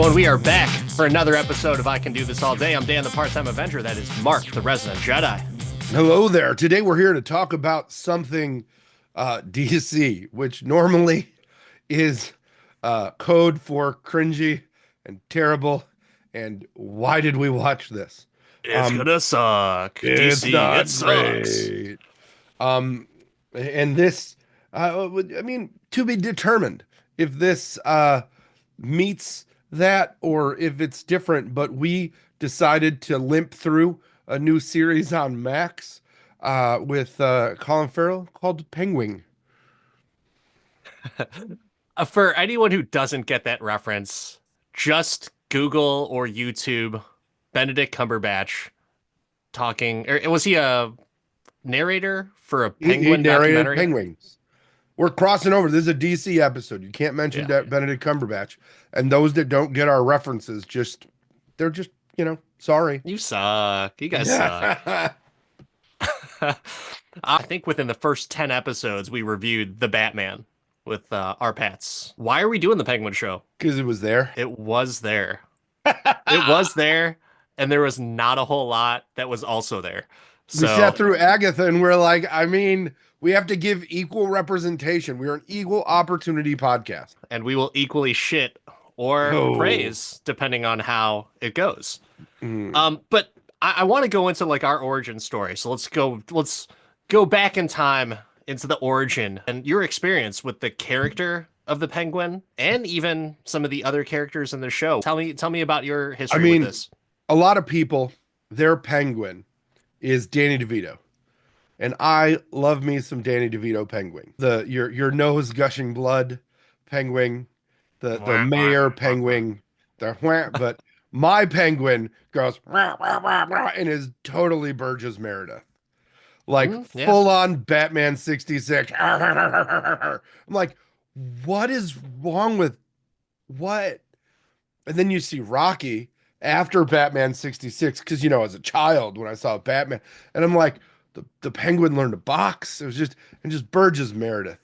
and we are back for another episode of I Can Do This All Day. I'm Dan, the Part-Time Avenger. That is Mark, the Resident Jedi. Hello there. Today we're here to talk about something DC, which normally is code for cringy and terrible. And why did we watch this? It's gonna suck. It's DC, not it sucks. great. And this, to be determined if this meets that or if it's different, but we decided to limp through a new series on Max with Colin Farrell called Penguin. For anyone who doesn't get that reference, just Google or YouTube Benedict Cumberbatch talking. Or was he a narrator for a Penguin documentary? Penguins. We're crossing over. This is a DC episode. You can't mention Benedict Cumberbatch. And those that don't get our references, they're just, sorry. You suck. You guys suck. I think within the first 10 episodes, we reviewed The Batman with our Pats. Why are we doing the Penguin show? Because it was there. It was there. It was there. And there was not a whole lot that was also there. So, we sat through Agatha and we're like, we have to give equal representation. We're an equal opportunity podcast. And we will equally shit or praise depending on how it goes. But I want to go into like our origin story. So let's go back in time into the origin and your experience with the character of the Penguin and even some of the other characters in the show. Tell me about your history with this. A lot of people, their Penguin is Danny DeVito. And I love me some Danny DeVito Penguin. Your nose gushing blood Penguin, the mayor Penguin, but my Penguin goes and is totally Burgess Meredith. Like full on Batman 66. I'm like, what is wrong with what? And then you see Rocky after Batman 66, because as a child when I saw Batman, and I'm like, the Penguin learned to box. It was just Burgess Meredith.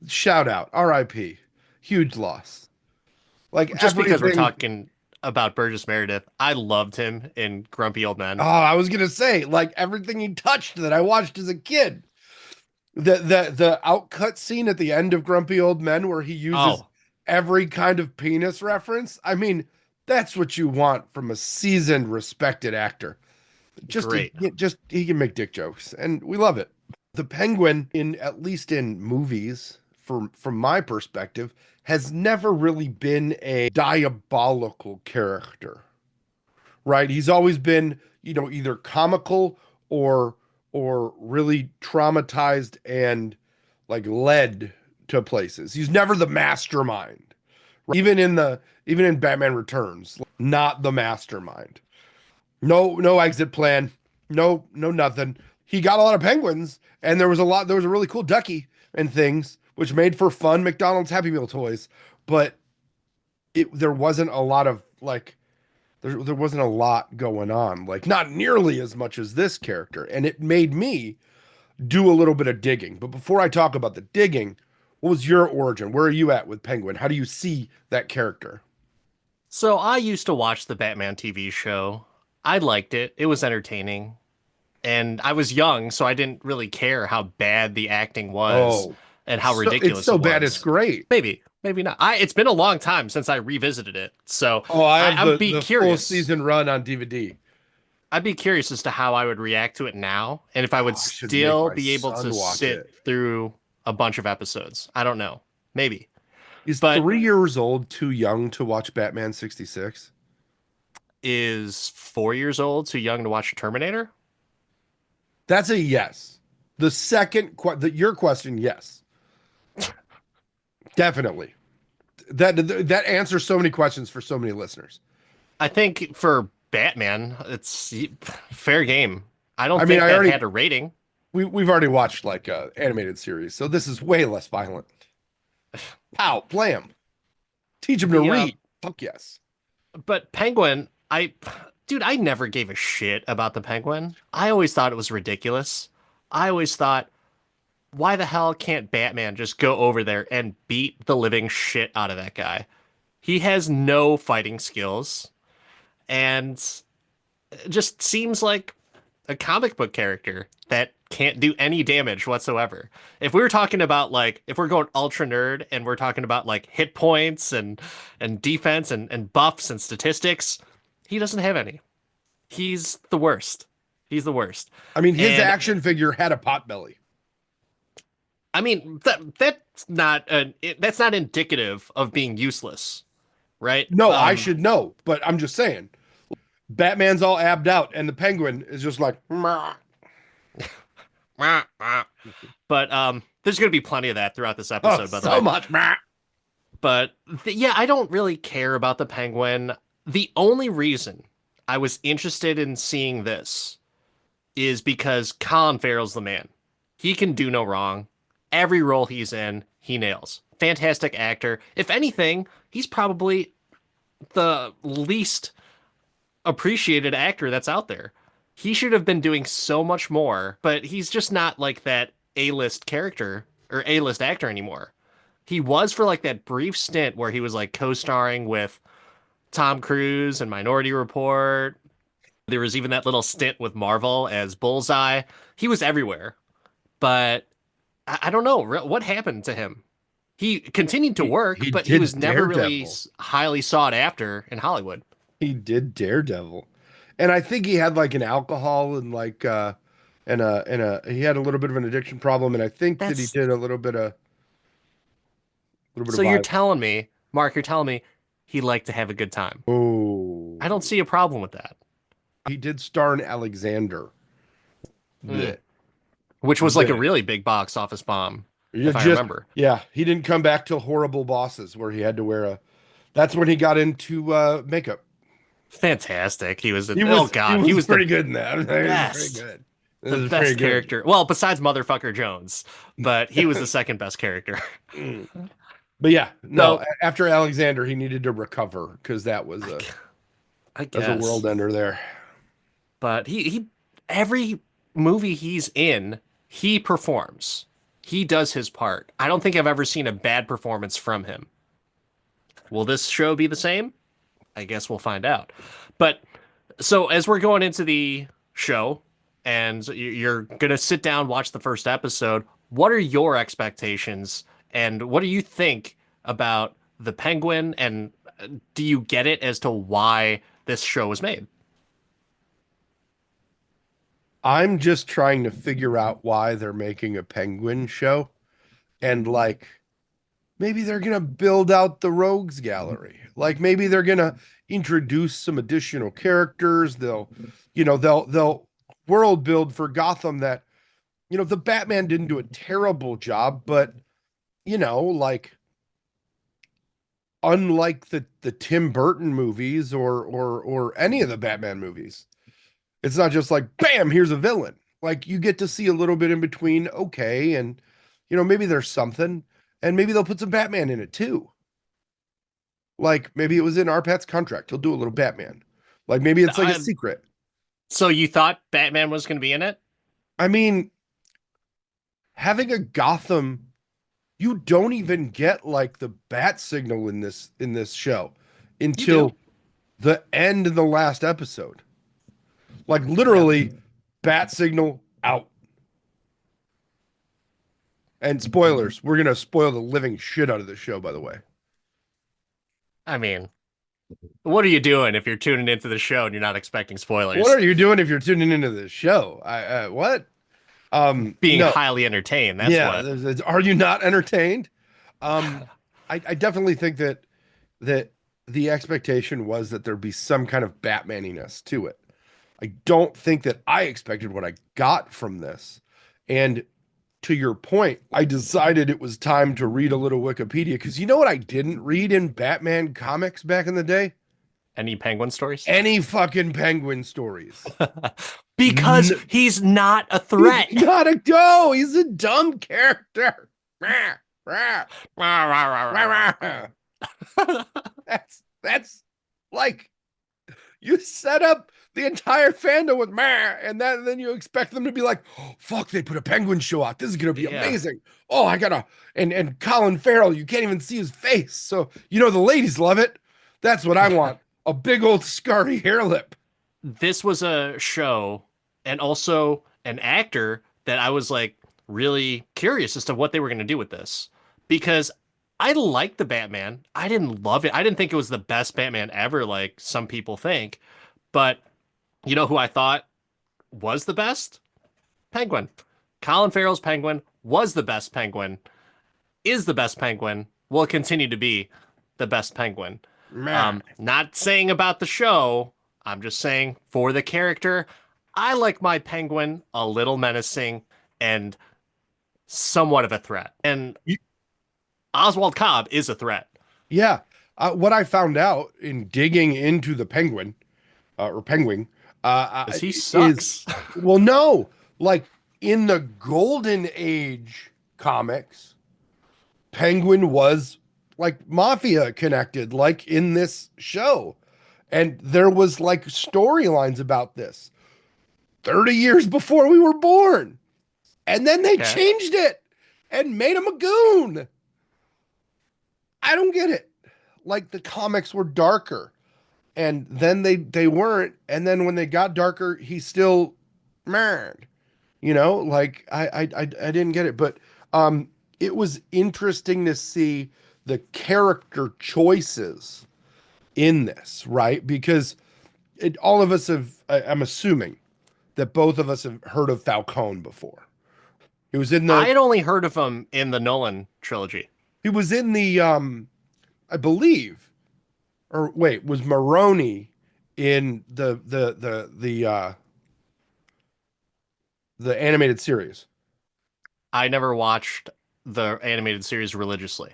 Shout out, R.I.P. Huge loss. Like just because we're talking about Burgess Meredith, I loved him in Grumpy Old Men. Oh, I was gonna say, like everything he touched that I watched as a kid. The outcut scene at the end of Grumpy Old Men where he uses every kind of penis reference. I mean, that's what you want from a seasoned, respected actor. He can make dick jokes, and we love it. The Penguin, at least in movies, from my perspective, has never really been a diabolical character, right? He's always been, either comical or really traumatized and like led to places. He's never the mastermind. Even in Batman Returns, not the mastermind. No exit plan. No nothing. He got a lot of penguins, and there was a really cool ducky and things, which made for fun McDonald's Happy Meal toys. But there wasn't a lot of there wasn't a lot going on, like not nearly as much as this character. And it made me do a little bit of digging. But before I talk about the digging, what was your origin? Where are you at with Penguin? How do you see that character? So I used to watch the Batman TV show. I liked it. It was entertaining. And I was young, so I didn't really care how bad the acting was and how ridiculous it was. It's so bad it's great. Maybe not. It's been a long time since I revisited it. So I have the curious. Full season run on DVD. I'd be curious as to how I would react to it now and if I would still be able to sit through a bunch of episodes. I don't know. Maybe. Is 3 years old too young to watch Batman 66? Is 4 years old too young to watch Terminator? That's a yes. The second, your question, yes. Definitely. That answers so many questions for so many listeners. I think for Batman, it's fair game. I don't think that had a rating. We've already watched like an animated series, so this is way less violent. Pow, blam. Teach him to read. Fuck yes. But Penguin, I never gave a shit about the Penguin. I always thought it was ridiculous. I always thought, why the hell can't Batman just go over there and beat the living shit out of that guy? He has no fighting skills and just seems like a comic book character that can't do any damage whatsoever. If we were talking about like if we're going ultra nerd and we're talking about like hit points and defense and buffs and statistics, he doesn't have any. He's the worst. He's the worst. I mean, his And action figure had a pot belly. I mean that's not indicative of being useless, right? No, I should know, but I'm just saying. Batman's all abbed out, and the Penguin is just like, "Meh." But there's going to be plenty of that throughout this Oh, episode, by the so way. much. Meh. But yeah, I don't really care about the Penguin. The only reason I was interested in seeing this is because Colin Farrell's the man. He can do no wrong. Every role he's in, he nails. Fantastic actor. If anything, he's probably the least appreciated actor that's out there. He should have been doing so much more, but he's just not like that A-list character or A-list actor anymore. He was for like that brief stint where he was like co-starring with Tom Cruise and Minority Report. There was even that little stint with Marvel as Bullseye. He was everywhere, but I don't know what happened to him. He continued to work, He but he did was never really Daredevil. highly sought after in Hollywood. He did Daredevil. And I think he had like an alcohol and like and he had a little bit of an addiction problem, and I think that he That's did a little bit so of you're violence. telling me, Mark, you're telling me he liked to have a good time. Oh, I don't see a problem with that. he did star in Alexander. Mm. Blech. Which was like a Blech. really big box office bomb, Yeah, if I just remember. yeah, he didn't come back till Horrible Bosses, where he had to wear a. That's when he got into makeup. Fantastic. Oh He God, he was was pretty the good in that. He was pretty best. good. This The is pretty best good. character. Well, besides Motherfucker Jones, but he was the second best character. Mm. But yeah, no. So After Alexander, he needed to recover because I, I that's a guess. world ender there. But he every movie he's in, he performs. He does his part. I don't think I've ever seen a bad performance from him. Will this show be the same? I guess we'll find out. But so as we're going into the show and you're going to sit down, watch the first episode, what are your expectations and what do you think about the Penguin? And do you get it as to why this show was made? I'm just trying to figure out why they're making a penguin show, and like maybe they're gonna build out the rogues gallery. Like maybe they're gonna introduce some additional characters. They'll world build for Gotham that the Batman didn't do a terrible job, but like unlike the Tim Burton movies or any of the Batman movies, it's not just like bam, here's a villain. Like you get to see a little bit in between, okay, and maybe there's something, and maybe they'll put some Batman in it too. Like maybe it was in Arpat's contract. He'll do a little Batman. Like maybe it's like a Uh, secret. so you thought Batman was going to be in it? I mean, having a Gotham, you don't even get like the bat signal in this show You do. until the end of the last episode. Like Yeah. literally, bat signal out. And spoilers, we're gonna spoil the living shit out of this show, by the way. I mean, what are you doing if you're tuning into the show and you're not expecting What spoilers? are you doing if you're tuning into this show? What? Being No, highly entertained, that's yeah. what. Are you not entertained? I definitely think that the expectation was that there'd be some kind of Batmaniness to it. I don't think that I expected what I got from this. And to your point, I decided it was time to read a little Wikipedia because you know what I didn't read in Batman comics back in the day? Any Penguin stories? Any fucking Penguin stories. Because N- he's not a he's threat. not a go. He's a dumb character. That's like You set up the entire fandom with meh, and then you expect them to be like, oh, fuck, they put a penguin show out. This is gonna be Yeah. amazing. Oh, I gotta and Colin Farrell, you can't even see his face. So the ladies love it. That's what I want. A big old scarry hair lip. This was a show and also an actor that I was like really curious as to what they were going to do with this because I liked the Batman. I didn't love it. I didn't think it was the best Batman ever, like some people think. But you know who I thought was the best? Penguin. Colin Farrell's Penguin was the best Penguin, is the best Penguin, will continue to be the best Penguin. Meh. Not saying about the show. I'm just saying for the character, I like my Penguin a little menacing and somewhat of a threat. And Oswald Cobb is a threat. Yeah. What I found out in digging into the Penguin or Penguin Because he is, sucks. well, no, like in the Golden Age comics, Penguin was like mafia connected, like in this show. And there was like storylines about this 30 years before we were born. And then they Okay. changed it and made him a goon. I don't get it. Like the comics were darker and then they weren't. And then when they got darker, he still mad. Like I didn't get it. But it was interesting to see the character choices in this, right? Because all of us have, I'm assuming that both of us have heard of Falcone before. He was in I the had only heard of him in the Nolan trilogy. he was in the I believe, or wait, was Maroni in the animated series? I never watched the animated series religiously.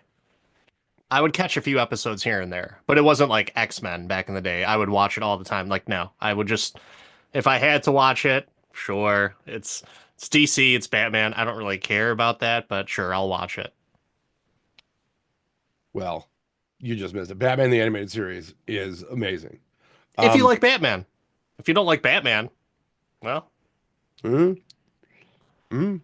I would catch a few episodes here and there, but it wasn't like X-Men back in the day. I would watch it all the time. Like, no, I would just, if I had to watch it, sure, it's DC, it's Batman. I don't really care about that, but sure, I'll watch it. Well, you just missed it. Batman the animated series is amazing. If you Um, like Batman, if you don't like Batman, well, mhm, mhm.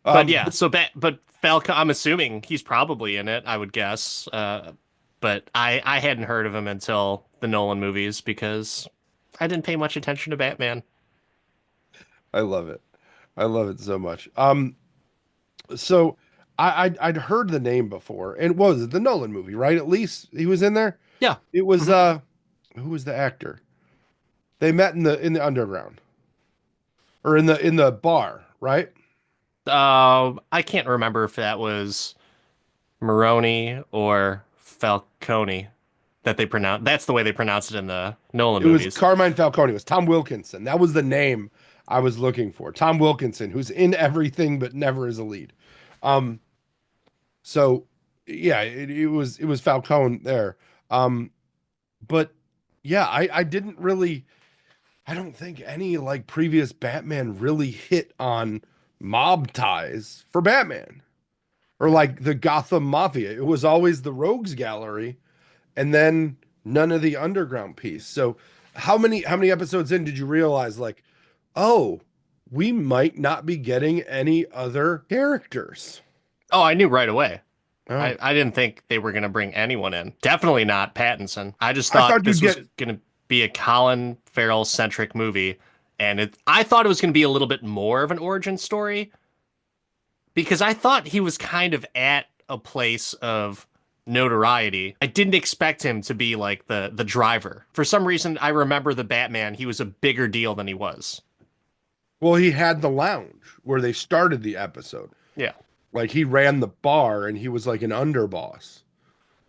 but Um, yeah. But Falcon, I'm assuming he's probably in it. I would guess. But I hadn't heard of him until the Nolan movies because I didn't pay much attention to Batman. I love it. I love it so much. So I'd heard the name before, and what was it? The Nolan movie, right? At least he was in there. Yeah. It was Mhm. who was the actor? They met in the underground or in the bar, right? I can't remember if that was Maroni or Falcone that they pronounce. That's the way they pronounce it in the Nolan It was movies. Carmine Falcone. It was Tom Wilkinson. That was the name I was looking for. Tom Wilkinson, who's in everything but never as a lead. Um, so yeah, it was Falcone there. Um, but yeah, I didn't really. I don't think any like previous Batman really hit on mob ties for Batman or like the Gotham Mafia. It was always the Rogues Gallery and then none of the underground piece. So how many episodes in did you realize like, oh, we might not be getting any other characters? Oh, I knew right away. Oh, I didn't think they were going to bring anyone in. Definitely not Pattinson. I just I thought thought you'd this was get going to be a Colin Farrell centric movie, and I thought it was going to be a little bit more of an origin story because I thought he was kind of at a place of notoriety. I didn't expect him to be like the driver. For some reason, I remember the Batman, he was a bigger deal than he was. well, he had the lounge where they started the episode. Yeah. Like he ran the bar and he was like an underboss,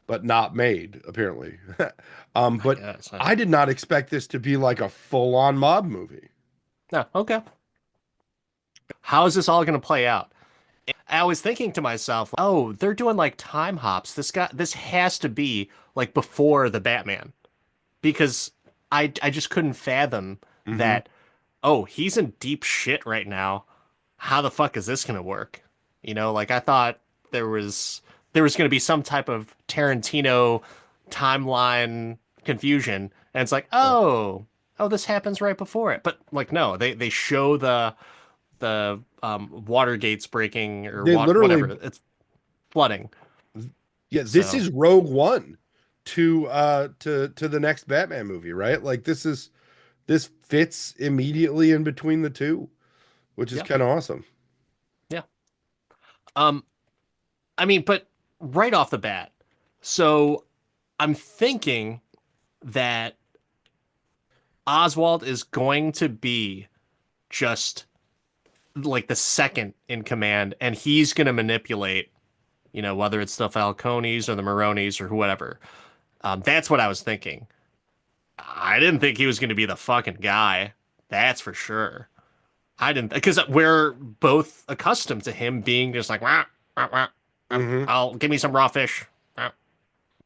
but not made, apparently. I But guess. I did not expect this to be like a full-on mob movie. No, okay. How is this all going to play out? I was thinking to myself, oh, they're doing like time hops. This has to be like before the Batman because I just couldn't fathom Hmm. that. Oh, he's in deep shit right now. How the fuck is this gonna work? Like I thought there was there was gonna be some type of Tarantino timeline confusion, and it's like, Yeah. oh, this happens right before it. But like, no, they show the water gates breaking or They whatever. literally, It's flooding. yeah, this So is Rogue One to the next Batman movie, right? Like this fits immediately in between the two, which is yeah, kind of awesome. yeah. Um, I mean, but right off the bat, so I'm thinking that Oswald is going to be just like the second in command, and he's going to manipulate, whether it's the Falcones or the Maronis or whoever. That's what I was thinking. I didn't think he was going to be the fucking guy. That's for sure. I didn't, because we're both accustomed to him being just like, wah, wah, wah, Hmm. I'll give me some raw fish.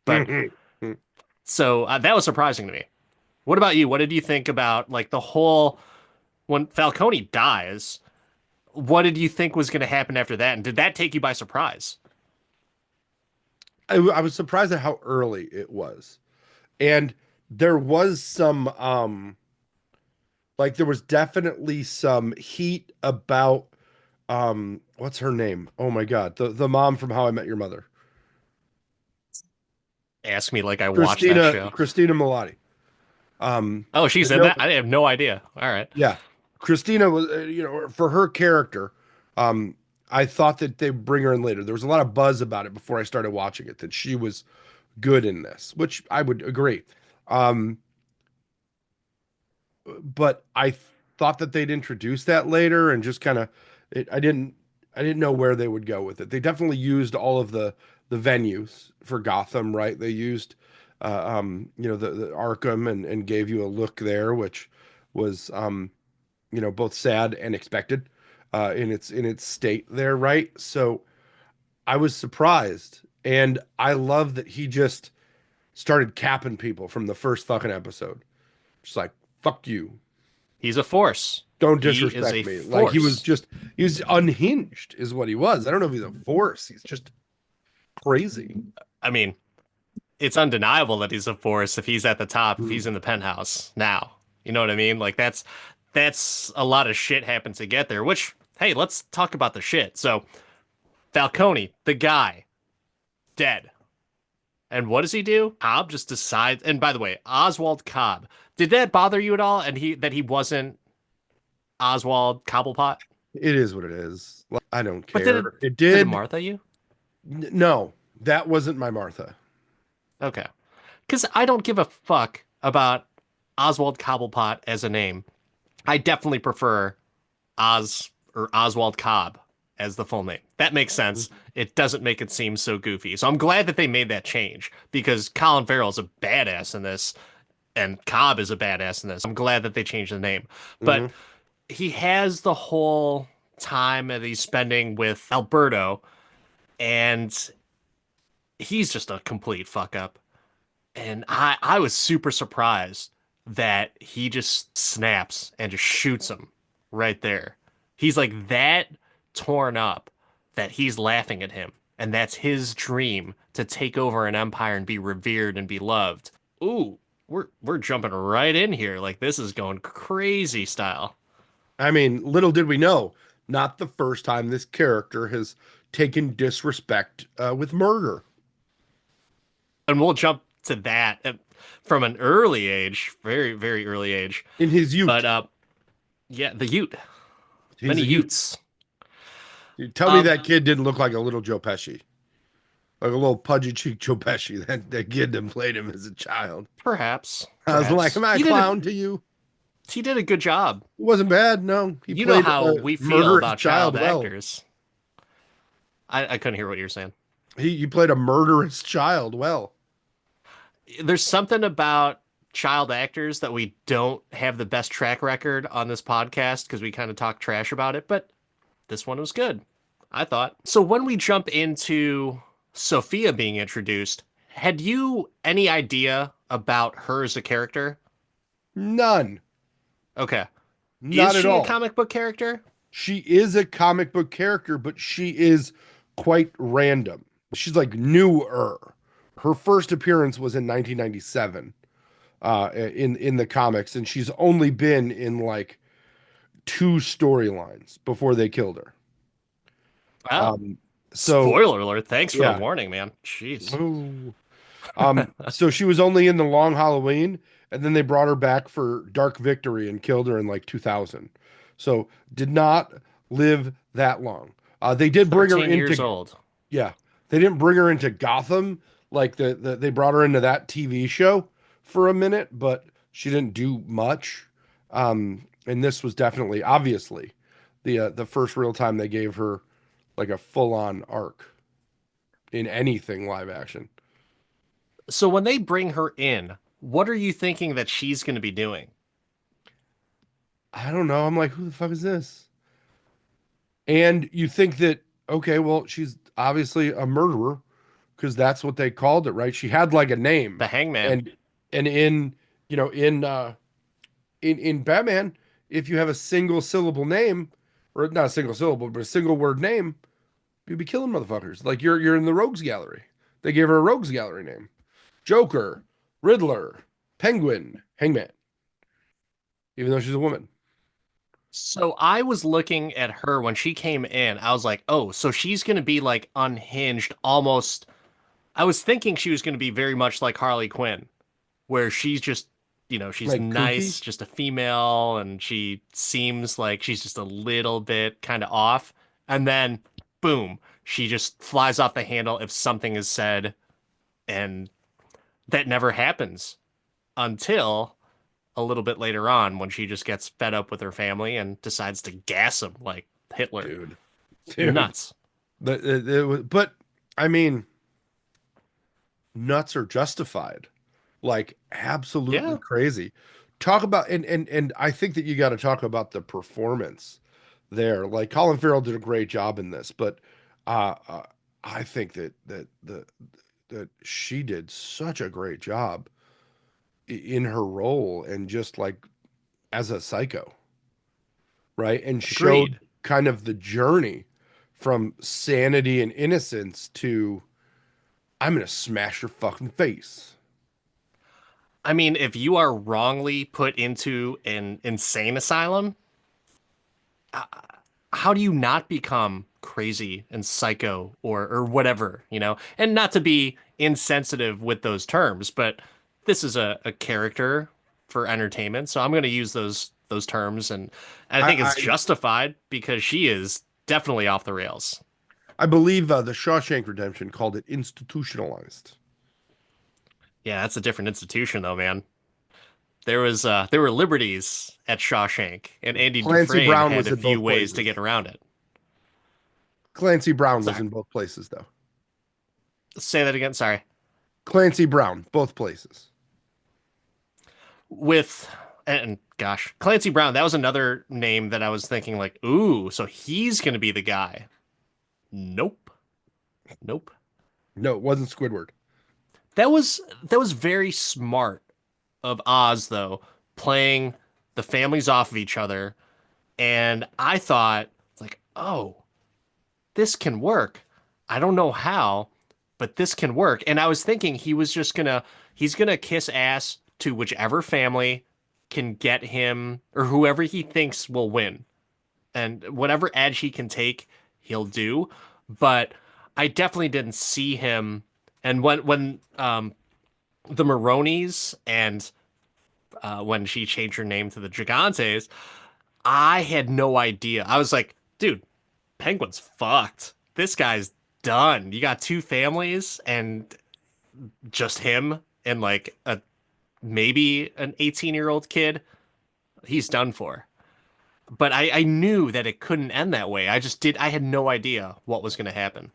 But so that was surprising to me. What about you? What did you think about like the whole when Falcone dies? What did you think was going to happen after that? And did that take you by surprise? I was surprised at how early it was. And there was some like there was definitely some heat about what's her name? Oh my God. The mom from How I Met Your Mother. Ask me like I watched that show. Christina Milioti. Oh, she's in No, that? I have no idea. All right. yeah. Christina was for her character, um I thought that they bring her in later. There was a lot of buzz about it before I started watching it that she was good in this, which I would agree. Um but I thought that they'd introduce that later and just kind of I didn't know where they would go with it. They definitely used all of the venues for Gotham, right? They used the Arkham and gave you a look there, which was both sad and expected in its state there, right? So I was surprised, and I love that he just started capping people from the first fucking episode. Just like, fuck you. He's a force. Don't He is disrespect a me. Like force. he was unhinged, is what he was. I don't know if he's a force. He's just crazy. I mean, it's undeniable that he's a force if he's at the top, if Mm. he's in the penthouse now. You know what I mean? Like that's a lot of shit happened to get there, which hey, let's talk about the shit. So, Falcone, the guy, dead. And what does he do? Cobb just decides, and by the way, Oswald Cobb. Did that bother you at all? And he wasn't Oswald Cobblepot? It is what it is. Like, I don't But care. It did it did. Martha you? No, that wasn't my Martha. Okay. Because I don't give a fuck about Oswald Cobblepot as a name. I definitely prefer Oz or Oswald Cobb as the full name. That makes sense. It doesn't make it seem so goofy. So I'm glad that they made that change because Colin Farrell is a badass in this and Cobb is a badass in this. I'm glad that they changed the name. But Hmm. he has the whole time that he's spending with Alberto and he's just a complete fuck up. And I was super surprised that he just snaps and just shoots him right there. He's like that torn up that he's laughing at him. And that's his dream to take over an empire and be revered and be loved. Ooh, we're jumping right in here. Like this is going crazy style. I mean, little did we know, not the first time this character has taken disrespect with murder And we'll jump to that from an early age, very, very early age. in his youth. But yeah, the Ute. He's Many a youth. Utes. You tell me Um, that kid didn't look like a little Joe Pesci, like a little pudgy cheek Joe Pesci. That kid that played him as a child. Perhaps, I was like, perhaps am I a clown to you? he did a good job. It wasn't bad. No, he You know played how a we feel murderous about child child well. actors. I couldn't hear what you're saying. He played a murderous child well. There's something about child actors that we don't have the best track record on this podcast because we kind of talk trash about it, but this one was good, I thought. So when we jump into Sophia being introduced, had you any idea about her as a character? None. Okay. Is Not at she a all. comic book character? She is a comic book character, but she is quite random. She's like newer. Her first appearance was in 1997. in the comics, and she's only been in like two storylines before they killed her. Wow. Um, so Spoiler alert. Thanks for the yeah. warning, man. Jeez. Ooh. So she was only in the Long Halloween, and then they brought her back for Dark Victory and killed her in like 2000. So did not live that long. They did bring her 13 years into, old. yeah, they didn't bring her into Gotham like they brought her into that TV show for a minute, but she didn't do much. And this was definitely, obviously, the first real time they gave her like a full-on arc in anything live action. So when they bring her in, what are you thinking that she's going to be doing? I don't know. I'm like, who the fuck is this? And you think that, okay, well, she's obviously a murderer because that's what they called it, right? She had like a name. The Hangman. And in, you know, in Batman, if you have a single syllable name, or not a single syllable, but a single word name, you'd be killing motherfuckers. Like you're in the Rogues Gallery. They gave her a Rogues Gallery name. Joker, Riddler, Penguin, Hangman, even though she's a woman. So I was looking at her when she came in. I was like, oh, so she's going to be like unhinged almost. I was thinking she was going to be very much like Harley Quinn, where she's just, she's Like kooky. nice, just a female, and she seems like she's just a little bit kind of off. And then, boom, she just flies off the handle if something is said, and that never happens until a little bit later on when she just gets fed up with her family and decides to gas him like Hitler. Dude. Dude. Nuts. But I mean, nuts are justified. Like absolutely Yeah, crazy. Talk about and I think that you got to talk about the performance there. Like Colin Farrell did a great job in this, but uh, uh I think that she did such a great job in her role and just like as a psycho, right? And showed agreed. kind of the journey from sanity and innocence to I'm gonna smash your fucking face. I mean, if you are wrongly put into an insane asylum, uh, how do you not become crazy and psycho or whatever, And not to be insensitive with those terms, but this is a character for entertainment, so I'm going to use those terms, and I think it's I justified because she is definitely off the rails. I believe the Shawshank Redemption called it institutionalized. Yeah, that's a different institution though, man. There were liberties at Shawshank, and Andy Clancy Dufresne Brown had was a in few both ways to get places. around it. Clancy Brown was Sorry, in both places, though. say that again. Sorry. Clancy Brown, both places. With and gosh, Clancy Brown, that was another name that I was thinking like, ooh, so he's gonna be the guy. Nope. Nope. No, it wasn't Squidward. That was very smart of Oz though, playing the families off of each other. And I thought, it's like, oh, this can work. I don't know how, but this can work. And I was thinking he's gonna kiss ass to whichever family can get him or whoever he thinks will win. And whatever edge he can take, he'll do. But I definitely didn't see him. And when the Maronis and when she changed her name to the Gigantes, I had no idea. I was like, dude, Penguin's fucked. This guy's done. You got two families and just him and like a maybe an 18-year-old kid. He's done for. But I knew that it couldn't end that way. I had no idea what was going to happen.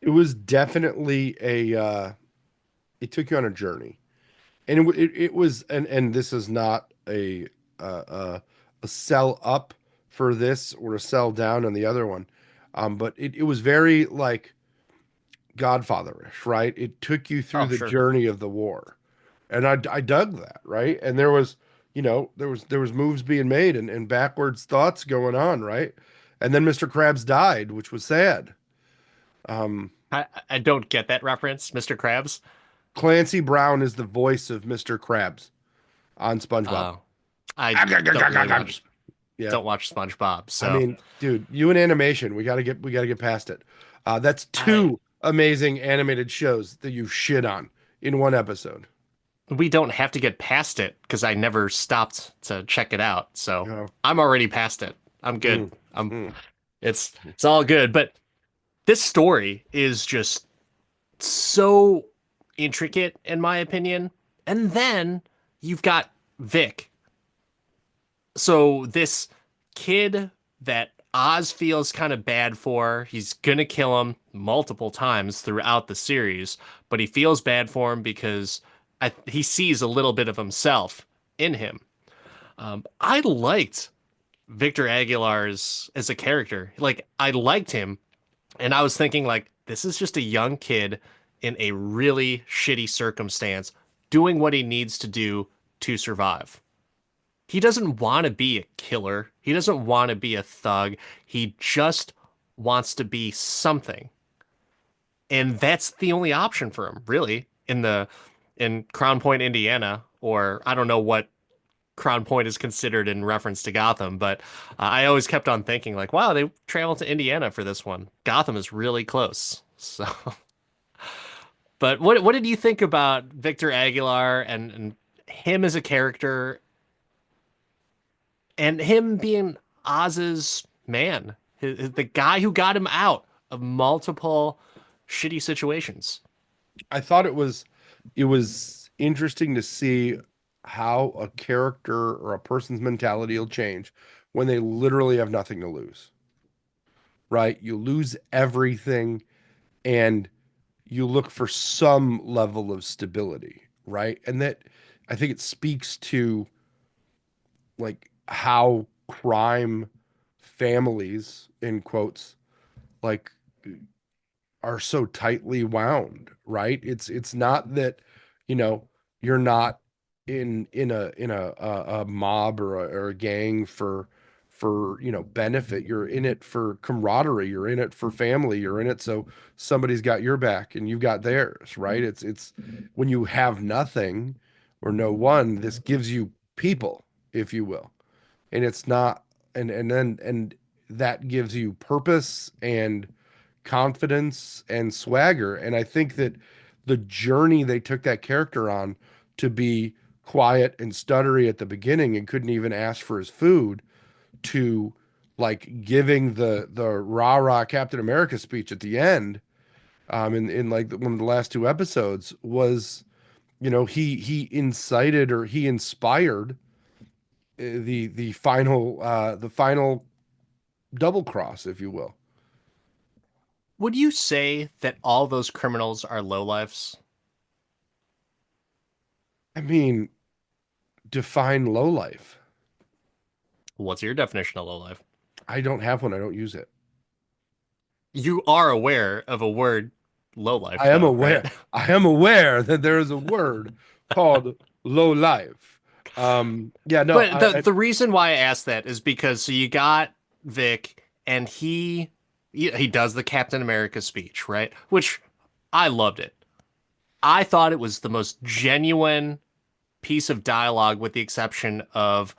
It was definitely it took you on a journey. And it was, and this is not a sell up for this or a sell down on the other one. But it was very like Godfatherish, right? It took you through Oh, the sure. journey of the war. And I dug that, right? And there was, there was moves being made and backwards thoughts going on, right? And then Mr. Krabs died, which was sad. Um, I don't get that reference, Mr. Krabs. Clancy Brown is the voice of Mr. Krabs on SpongeBob. Uh, I don't really watch Yeah. don't watch SpongeBob, I so mean, dude, you and animation, we gotta get past it. That's I two amazing animated shows that you shit on in one episode. we don't have to get past it because I never stopped to check it out. So Yeah. I'm already past it. I'm good. Mm, I'm mm. it's all good. But this story is just so intricate in my opinion. And then you've got Vic. So this kid that Oz feels kind of bad for, he's gonna kill him multiple times throughout the series, but he feels bad for him because he sees a little bit of himself in him. I liked Victor Aguilar's as a character. Like I liked him, and I was thinking like this is just a young kid in a really shitty circumstance doing what he needs to do to survive. He doesn't want to be a killer. He doesn't want to be a thug. He just wants to be something. And that's the only option for him, really, in Crown Point, Indiana, or I don't know what Crown Point is considered in reference to Gotham, but I always kept on thinking like, wow, they traveled to Indiana for this one. Gotham is really close. So, but what did you think about Victor Aguilar and him as a character and him being Oz's man, the guy who got him out of multiple shitty situations. I thought it was interesting to see how a character or a person's mentality will change when they literally have nothing to lose, right? You lose everything and you look for some level of stability, right? And that I think it speaks to like how crime families in quotes like are so tightly wound, right? It's not that, you know, you're not in a mob or a gang for benefit. You're in it for camaraderie. You're in it for family. You're in it so somebody's got your back and you've got theirs, right? It's when you have nothing or no one, this gives you people, if you will. And it's not and that gives you purpose and confidence and swagger. And I think that the journey they took that character on to be quiet and stuttery at the beginning and couldn't even ask for his food to like giving the rah rah Captain America speech at the end, in like one of the last two episodes was, he incited or he inspired the final double cross, if you will. Would you say that all those criminals are lowlifes? I mean, define low life. What's your definition of lowlife? I don't have one. I don't use it. You are aware of a word lowlife, I am though, right? aware. I am aware that there is a word called low life. Yeah, no, But the reason why I asked that is because so you got Vic and he does the Captain America speech, right? Which I loved it. I thought it was the most genuine piece of dialogue, with the exception of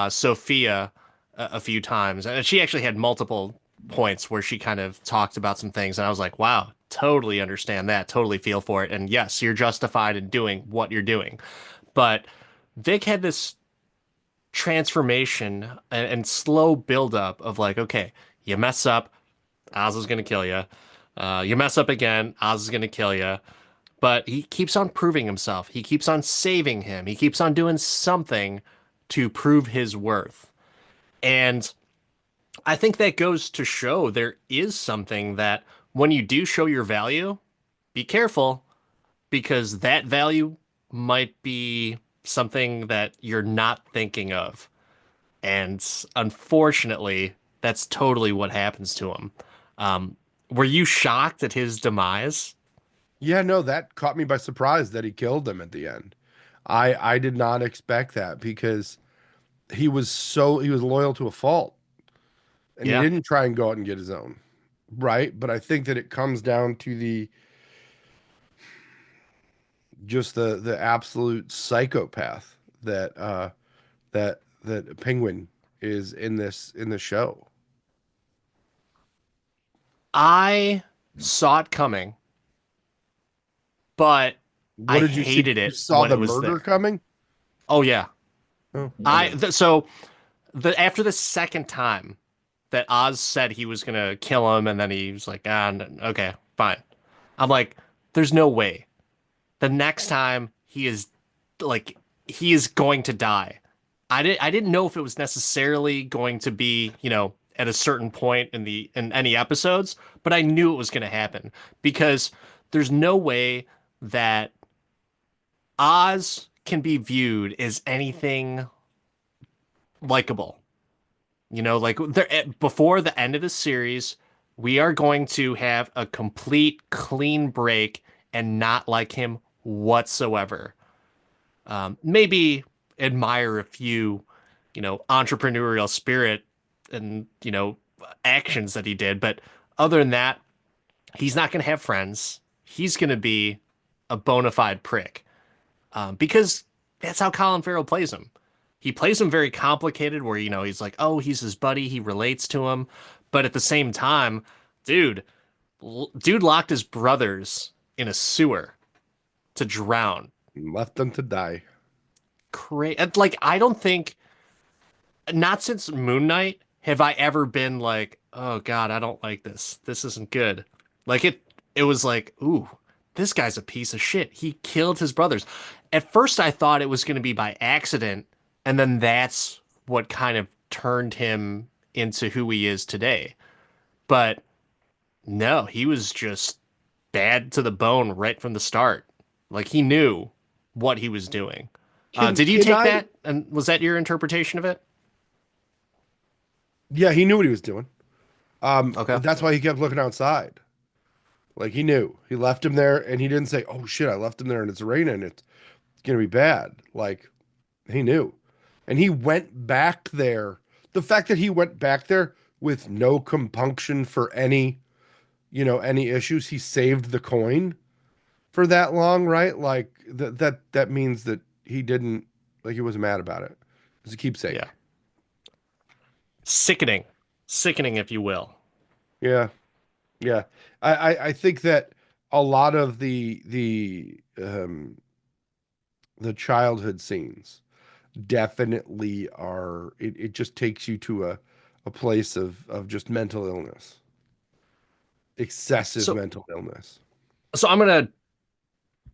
Sophia a few times. And she actually had multiple points where she kind of talked about some things. And I was like, wow, totally understand that, totally feel for it. And yes, you're justified in doing what you're doing. But Vic had this transformation and slow buildup of like, okay, you mess up, Oz is going to kill you. You mess up again, Oz is going to kill you. But he keeps on proving himself. He keeps on saving him. He keeps on doing something to prove his worth. And I think that goes to show there is something that when you do show your value, be careful because that value might be something that you're not thinking of. And unfortunately, that's totally what happens to him. Um, were you shocked at his demise? yeah, no, that caught me by surprise that he killed them at the end. I did not expect that because he was loyal to a fault and he Yeah. didn't try and go out and get his own, right? But I think that it comes down to just the absolute psychopath that that Penguin is in this show. I saw it coming, but What I did you see? hated You it saw when the it was murder there. coming? Oh yeah. Oh, I I didn't. so the after the second time that Oz said he was gonna kill him, and then he was like, okay, fine. I'm like, there's no way. The next time like he is going to die. I didn't know if it was necessarily going to be, at a certain point in any episodes, but I knew it was going to happen because there's no way that Oz can be viewed as anything likable. Like before the end of the series, we are going to have a complete clean break and not like him whatsoever. Maybe admire a few, entrepreneurial spirit and, actions that he did. But other than that, he's not going to have friends. He's going to be a bona fide prick because that's how Colin Farrell plays him. He plays him very complicated where, he's like, oh, he's his buddy. He relates to him. But at the same time, dude, dude locked his brothers in a sewer to drown. Left them to die. Like, I don't think not since Moon Knight have I ever been like, oh God, I don't like this. This isn't good. Like it was like, ooh, this guy's a piece of shit. He killed his brothers. At first I thought it was going to be by accident, and then that's what kind of turned him into who he is today. But no, he was just bad to the bone right from the start. Like he knew what he was doing. Did you Can take I? that? And was that your interpretation of it? Yeah, he knew what he was doing. Okay. That's why he kept looking outside. Like he knew. He left him there, and he didn't say, "Oh shit, I left him there, and it's raining. It's gonna be bad." Like he knew, and he went back there. The fact that he went back there with no compunction for any, any issues, he saved the coin for that long, right? Like that means that he didn't, like, he wasn't mad about it. It's a keepsake. Yeah. Sickening. Sickening, if you will. Yeah, yeah. I think that a lot of the childhood scenes definitely are, it just takes you to a place of just mental illness, excessive So mental illness. so I'm gonna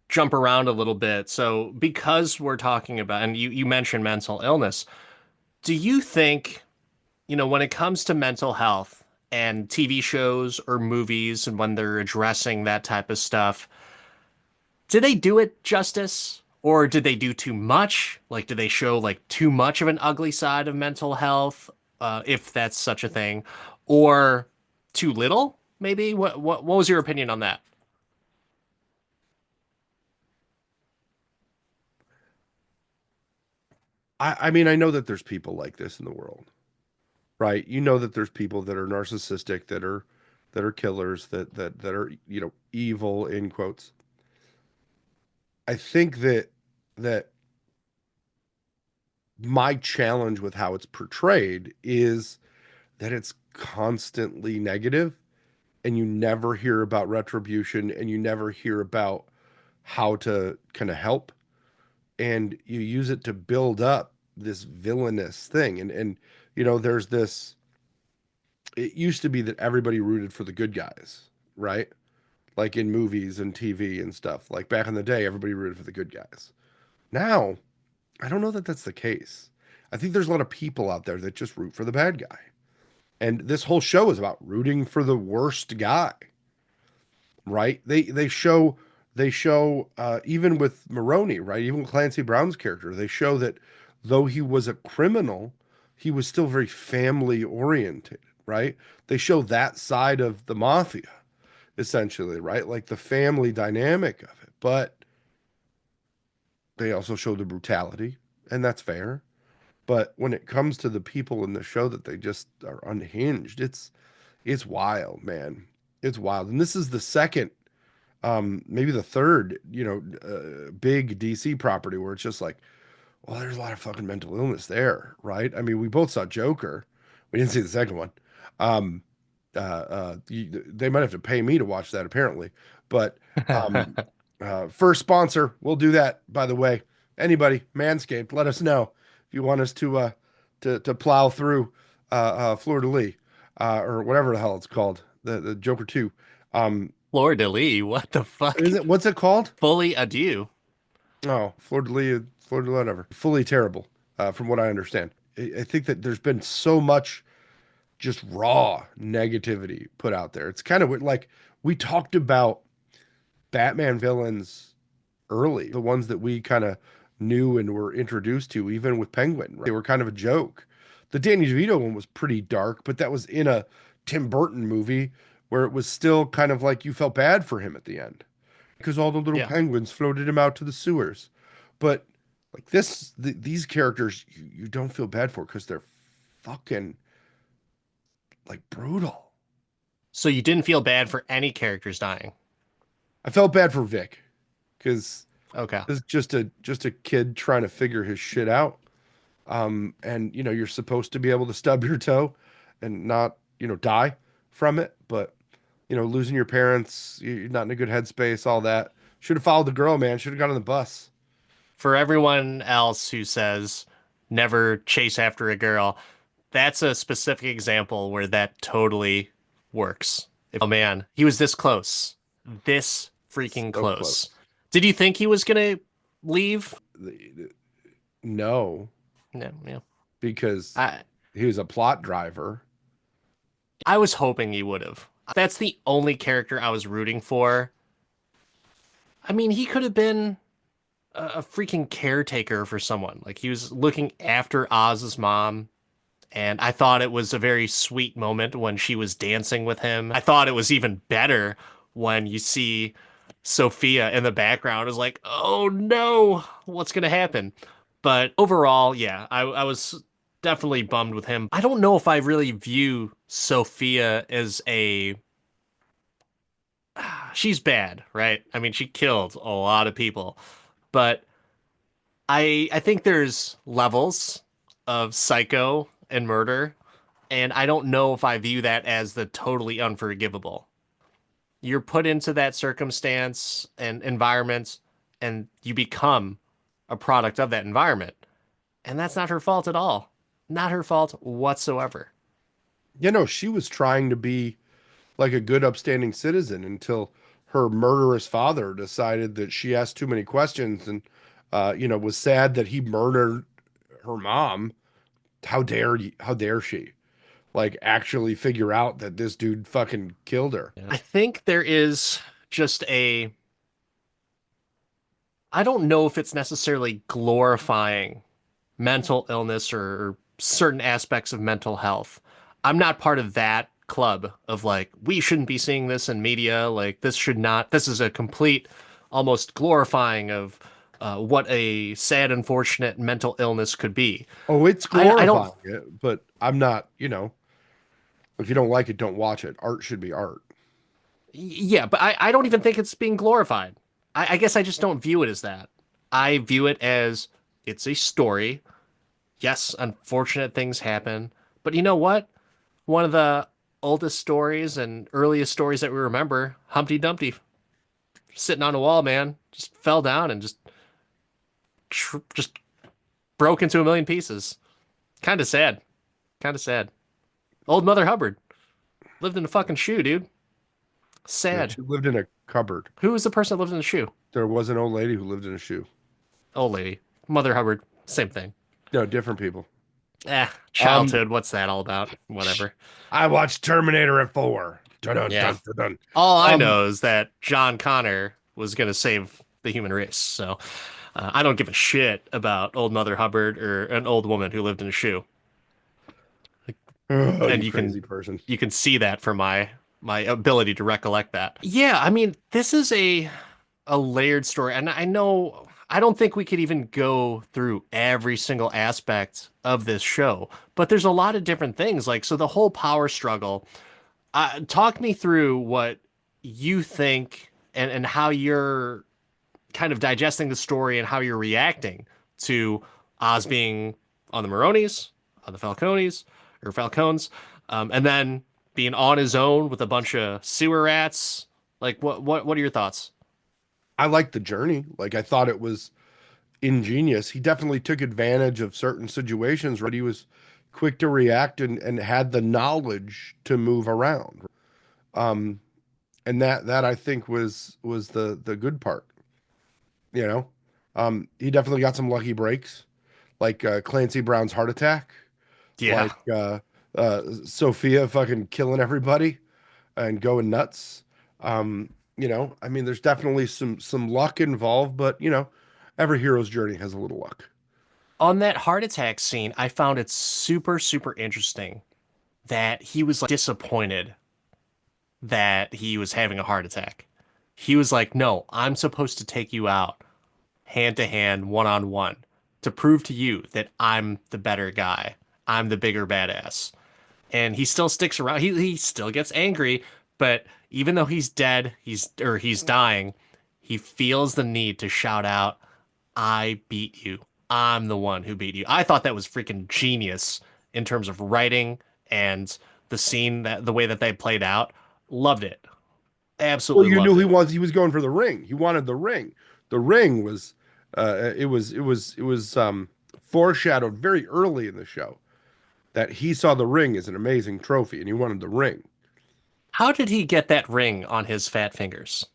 jump around a little bit. So because we're talking about, and you mentioned mental illness, do you think, when it comes to mental health and TV shows or movies and when they're addressing that type of stuff, do they do it justice? Or did they do too much? Like, do they show like too much of an ugly side of mental health, if that's such a thing, or too little? Maybe. What was your opinion on that? I mean, I know that there's people like this in the world, right? You know that there's people that are narcissistic, that are killers, that are, evil in quotes. I think that my challenge with how it's portrayed is that it's constantly negative, and you never hear about retribution, and you never hear about how to kind of help, and you use it to build up this villainous thing. And there's this, it used to be that everybody rooted for the good guys, right? Like in movies and TV and stuff. Like back in the day, everybody rooted for the good guys. Now, I don't know that that's the case. I think there's a lot of people out there that just root for the bad guy. And this whole show is about rooting for the worst guy, right? They show even with Maroney, right? Even with Clancy Brown's character, they show that though he was a criminal, he was still very family oriented, right? They show that side of the mafia essentially, right? Like the family dynamic of it. But they also show the brutality, and that's fair. But when it comes to the people in the show that they just are unhinged, it's wild, man. It's wild. And this is the second maybe the third, big DC property where it's just like, well, there's a lot of fucking mental illness there, right? I mean, we both saw Joker. We didn't see the second one. Um, they might have to pay me to watch that apparently, but um, first sponsor, we'll do that. By the way, anybody, Manscaped, let us know if you want us to plow through Fleur de Lis or whatever the hell it's called, the Joker 2. Fleur de Lis, what the fuck? Is it what's it called? Fully adieu. Oh, Fleur de Lis, Fleur de Lis, whatever. Fully terrible, from what I understand. I think that there's been so much just raw negativity put out there. It's kind of like we talked about Batman villains early, the ones that we kind of knew and were introduced to, even with Penguin. Right? They were kind of a joke. The Danny DeVito one was pretty dark, but that was in a Tim Burton movie where it was still kind of like you felt bad for him at the end because all the little Yeah. penguins floated him out to the sewers. But like these characters, you don't feel bad for because they're fucking like brutal. So you didn't feel bad for any characters dying. I felt bad for Vic because Okay. this is just a kid trying to figure his shit out. And you're supposed to be able to stub your toe and not, die from it, but losing your parents, you're not in a good headspace, all that. Should have followed the girl, man. Should have got on the bus. For everyone else who says never chase after a girl, that's a specific example where that totally works. Oh man, he was this close. This freaking So close. close. Did you think he was gonna leave? No, No, yeah. because I he was a plot driver. I was hoping he would have. That's the only character I was rooting for. I mean, he could have been a freaking caretaker for someone. Like he was looking after Oz's mom. And I thought it was a very sweet moment when she was dancing with him. I thought it was even better when you see Sophia in the background is like, oh no, what's gonna happen? But overall, yeah, I was definitely bummed with him. I don't know if I really view Sophia as a she's bad, right? I mean, she killed a lot of people, but I think there's levels of psycho and murder, and I don't know if I view that as the totally unforgivable. You're put into that circumstance and environment, and you become a product of that environment. And that's not her fault at all. Not her fault whatsoever. She was trying to be like a good, upstanding citizen until her murderous father decided that she asked too many questions and, was sad that he murdered her mom. How dare you? How dare she? Like, actually figure out that this dude fucking killed her. Yeah. I think there is just I don't know if it's necessarily glorifying mental illness or certain aspects of mental health. I'm not part of that club of like, we shouldn't be seeing this in media. Like, this should not, this is a complete, almost glorifying of what a sad, unfortunate mental illness could be. Oh, it's I don't, glorifying it, but I'm not, if you don't like it, don't watch it. Art should be art. yeah, but I don't even think it's being glorified. I guess I just don't view it as that. I view it as it's a story. Yes, unfortunate things happen, but you know what? One of the oldest stories and earliest stories that we remember, Humpty Dumpty sitting on a wall, man, just fell down and just broke into a million pieces. Kind of sad. Kind of sad. Old Mother Hubbard lived in a fucking shoe, dude. Yeah, Sad. she lived in a cupboard. Who was the person that lived in the shoe? There was an old lady who lived in a shoe. Old lady. Mother Hubbard. Same thing. No, different people. Um, Childhood. What's that all about? Whatever. I watched Terminator at 4. Dun, dun, Yeah. dun, dun, dun. All I Um, know is that John Connor was going to save the human race. So I don't give a shit about old Mother Hubbard or an old woman who lived in a shoe. oh, And you crazy person. you can see that from my ability to recollect that. Yeah, I mean, this is a layered story, and I know I don't think we could even go through every single aspect of this show, but there's a lot of different things. Like, so the whole power struggle. Talk me through what you think and how you're kind of digesting the story and how you're reacting to Oz being on the Maronis, on the Falcones or Falcones, and then being on his own with a bunch of sewer rats. Like, what are your thoughts? I liked the journey. Like I thought it was ingenious. He definitely took advantage of certain situations, right? He was quick to react and had the knowledge to move around. Um, and that I think was the good part, you know. He definitely got some lucky breaks, like Clancy Brown's heart attack, Yeah. like Sophia fucking killing everybody and going nuts. I mean, there's definitely some luck involved, but every hero's journey has a little luck. On that heart attack scene, I found it super, super interesting that he was like disappointed that he was having a heart attack. He was like, "No, I'm supposed to take you out hand to hand, one on one, to prove to you that I'm the better guy. I'm the bigger badass." And he still sticks around. He still gets angry, but even though he's dead, he's dying, he feels the need to shout out, "I beat you. I'm the one who beat you." I thought that was freaking genius in terms of writing and the scene, that the way that they played out. Loved it. Well, Absolutely you knew loved it. he was going for the ring. He wanted the ring. The ring was it was foreshadowed very early in the show that he saw the ring as an amazing trophy and he wanted the ring How did he get that ring on his fat fingers?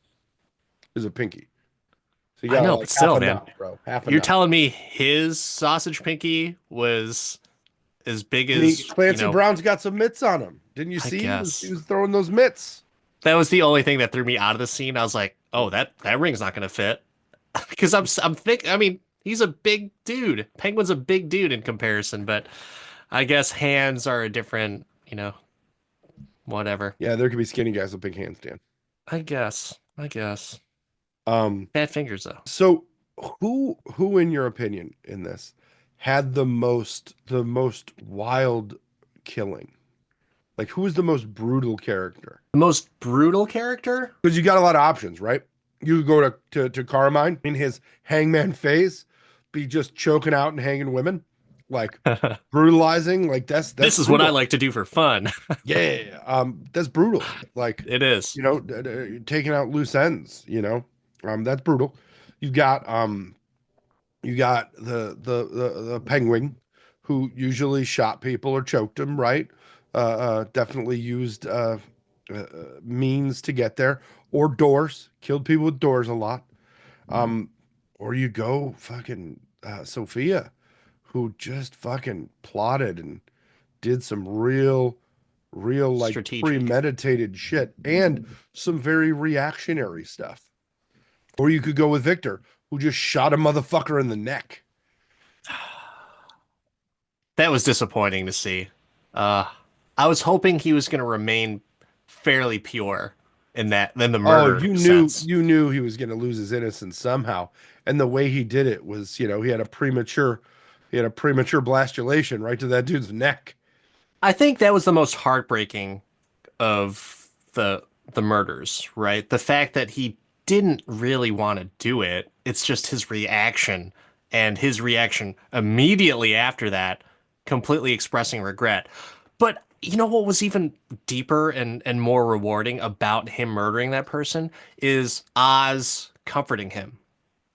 as a pinky. So you I got know, like but half still, a man. nut, bro. Half a You're nut. telling me his sausage pinky was as big I mean, as, Clancy Brown's got some mitts on him. Didn't you I see? He guess. was throwing those mitts. That was the only thing that threw me out of the scene. I was like, "Oh, that ring's not gonna fit," because I'm think. I mean, he's a big dude. Penguin's a big dude in comparison, but I guess hands are a different, whatever. Yeah, there could be skinny guys with big hands, Dan. I guess. I guess. Um, Fat fingers though. so who in your opinion in this had the most wild killing? Like who was the most brutal character? The most brutal character? Because you got a lot of options, right? You could go to Carmine in his hangman phase, be just choking out and hanging women, like brutalizing, like that's This is what I brutal. like to do for fun. Yeah, that's brutal. Like, It is. taking out loose ends, that's brutal. You got you got the penguin who usually shot people or choked them, right? Definitely used means to get there, or doors, killed people with doors a lot. Um, or you go fucking Sophia, who just fucking plotted and did some real like Strategic. premeditated shit and some very reactionary stuff. Or you could go with Victor, who just shot a motherfucker in the neck. That was disappointing to see. Uh, I was hoping he was going to remain fairly pure in the Oh, murder sense. you knew he was going to lose his innocence somehow. And the way he did it was, he had a premature blastulation right to that dude's neck. I think that was the most heartbreaking of the murders, right? The fact that he didn't really want to do it. It's just his reaction, and his reaction immediately after that, completely expressing regret. But you know what was even deeper and more rewarding about him murdering that person is Oz comforting him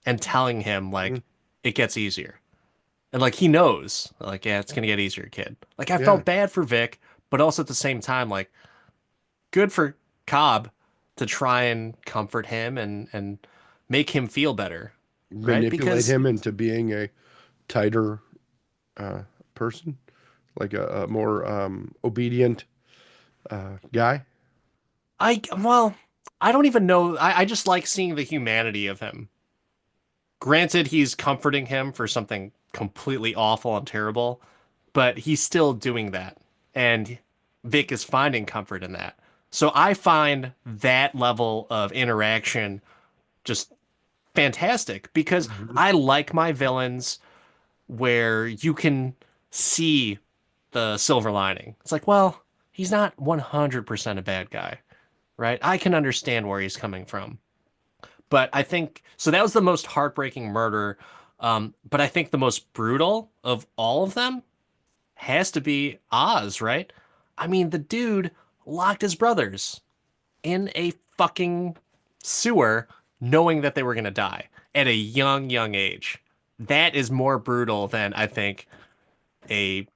and telling him Mhm. like it gets easier. And like he knows, like, yeah, it's gonna get easier, kid. Like I Yeah. felt bad for Vic, but also at the same time, like good for Cobb to try and comfort him and make him feel better, right? Manipulate Because him into being a tighter uh, person, like a more obedient guy. well, I don't even know. I just like seeing the humanity of him. Granted, he's comforting him for something completely awful and terrible, but he's still doing that. And Vic is finding comfort in that. So I find that level of interaction just fantastic because Mhm. I like my villains where you can see the silver lining. It's like, well, he's not 100% a bad guy, right? I can understand where he's coming from. But I think so that was the most heartbreaking murder. But I think the most brutal of all of them has to be Oz, right? I mean, the dude locked his brothers in a fucking sewer knowing that they were going to die at a young, young age. That is more brutal than I think a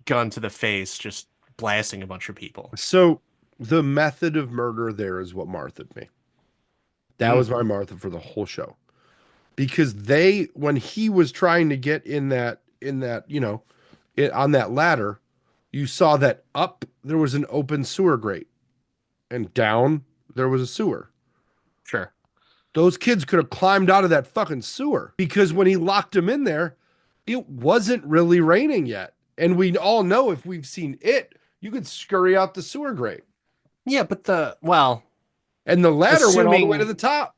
gun to the face just blasting a bunch of people. So the method of murder there is what Martha'd me. That Mm, was my Martha for the whole show. Because when he was trying to get on that ladder, you saw that up there was an open sewer grate and down there was a sewer. sure. Those kids could have climbed out of that fucking sewer because when he locked them in there, it wasn't really raining yet. And we all know if we've seen it, you could scurry out the sewer grate. Yeah, but well, And the ladder went all the way to assuming the top.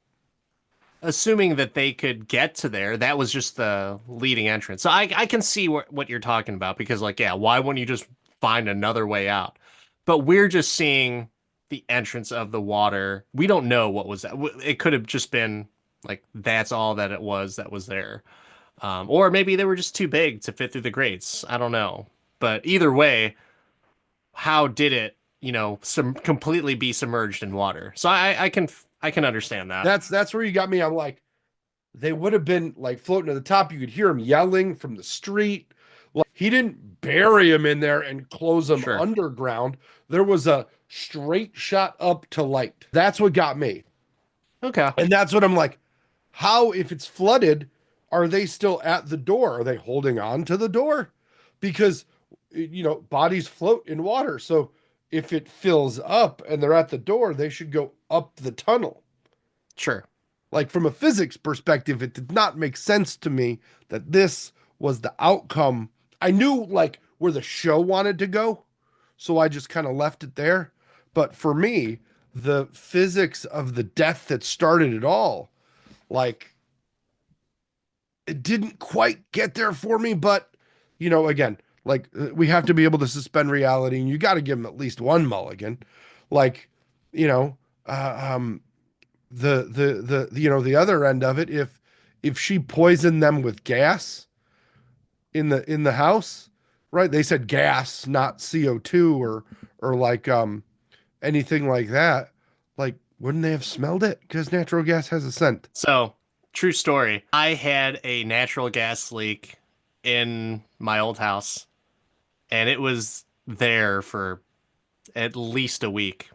assuming that they could get to there, that was just the leading entrance. So I can see what you're talking about because, like, yeah, why wouldn't you just find another way out? But we're just seeing the entrance of the water. We don't know what was that. It could have just been like that's all that was there. Or maybe they were just too big to fit through the grates. I don't know. But either way, how did it, completely be submerged in water? So I can understand that. That's where you got me. I'm like, they would have been like floating to the top. You could hear him yelling from the street. Like he didn't bury him in there and close him Sure. underground. There was a straight shot up to light. That's what got me. Okay. And that's what I'm like, how, if it's flooded, are they still at the door? Are they holding on to the door? Because, bodies float in water. So if it fills up and they're at the door, they should go up the tunnel. Sure. Like from a physics perspective, it did not make sense to me that this was the outcome. I knew like where the show wanted to go, so I just kind of left it there. But for me, the physics of the death that started it all, like it didn't quite get there for me. But again, like we have to be able to suspend reality, and you got to give them at least one mulligan. Like, you know, uh, um, the other end of it, if she poisoned them with gas in the house, right? They said gas, not CO2 or like anything like that. Like, wouldn't they have smelled it? Because natural gas has a scent. So, true story. I had a natural gas leak in my old house, and it was there for at least a week.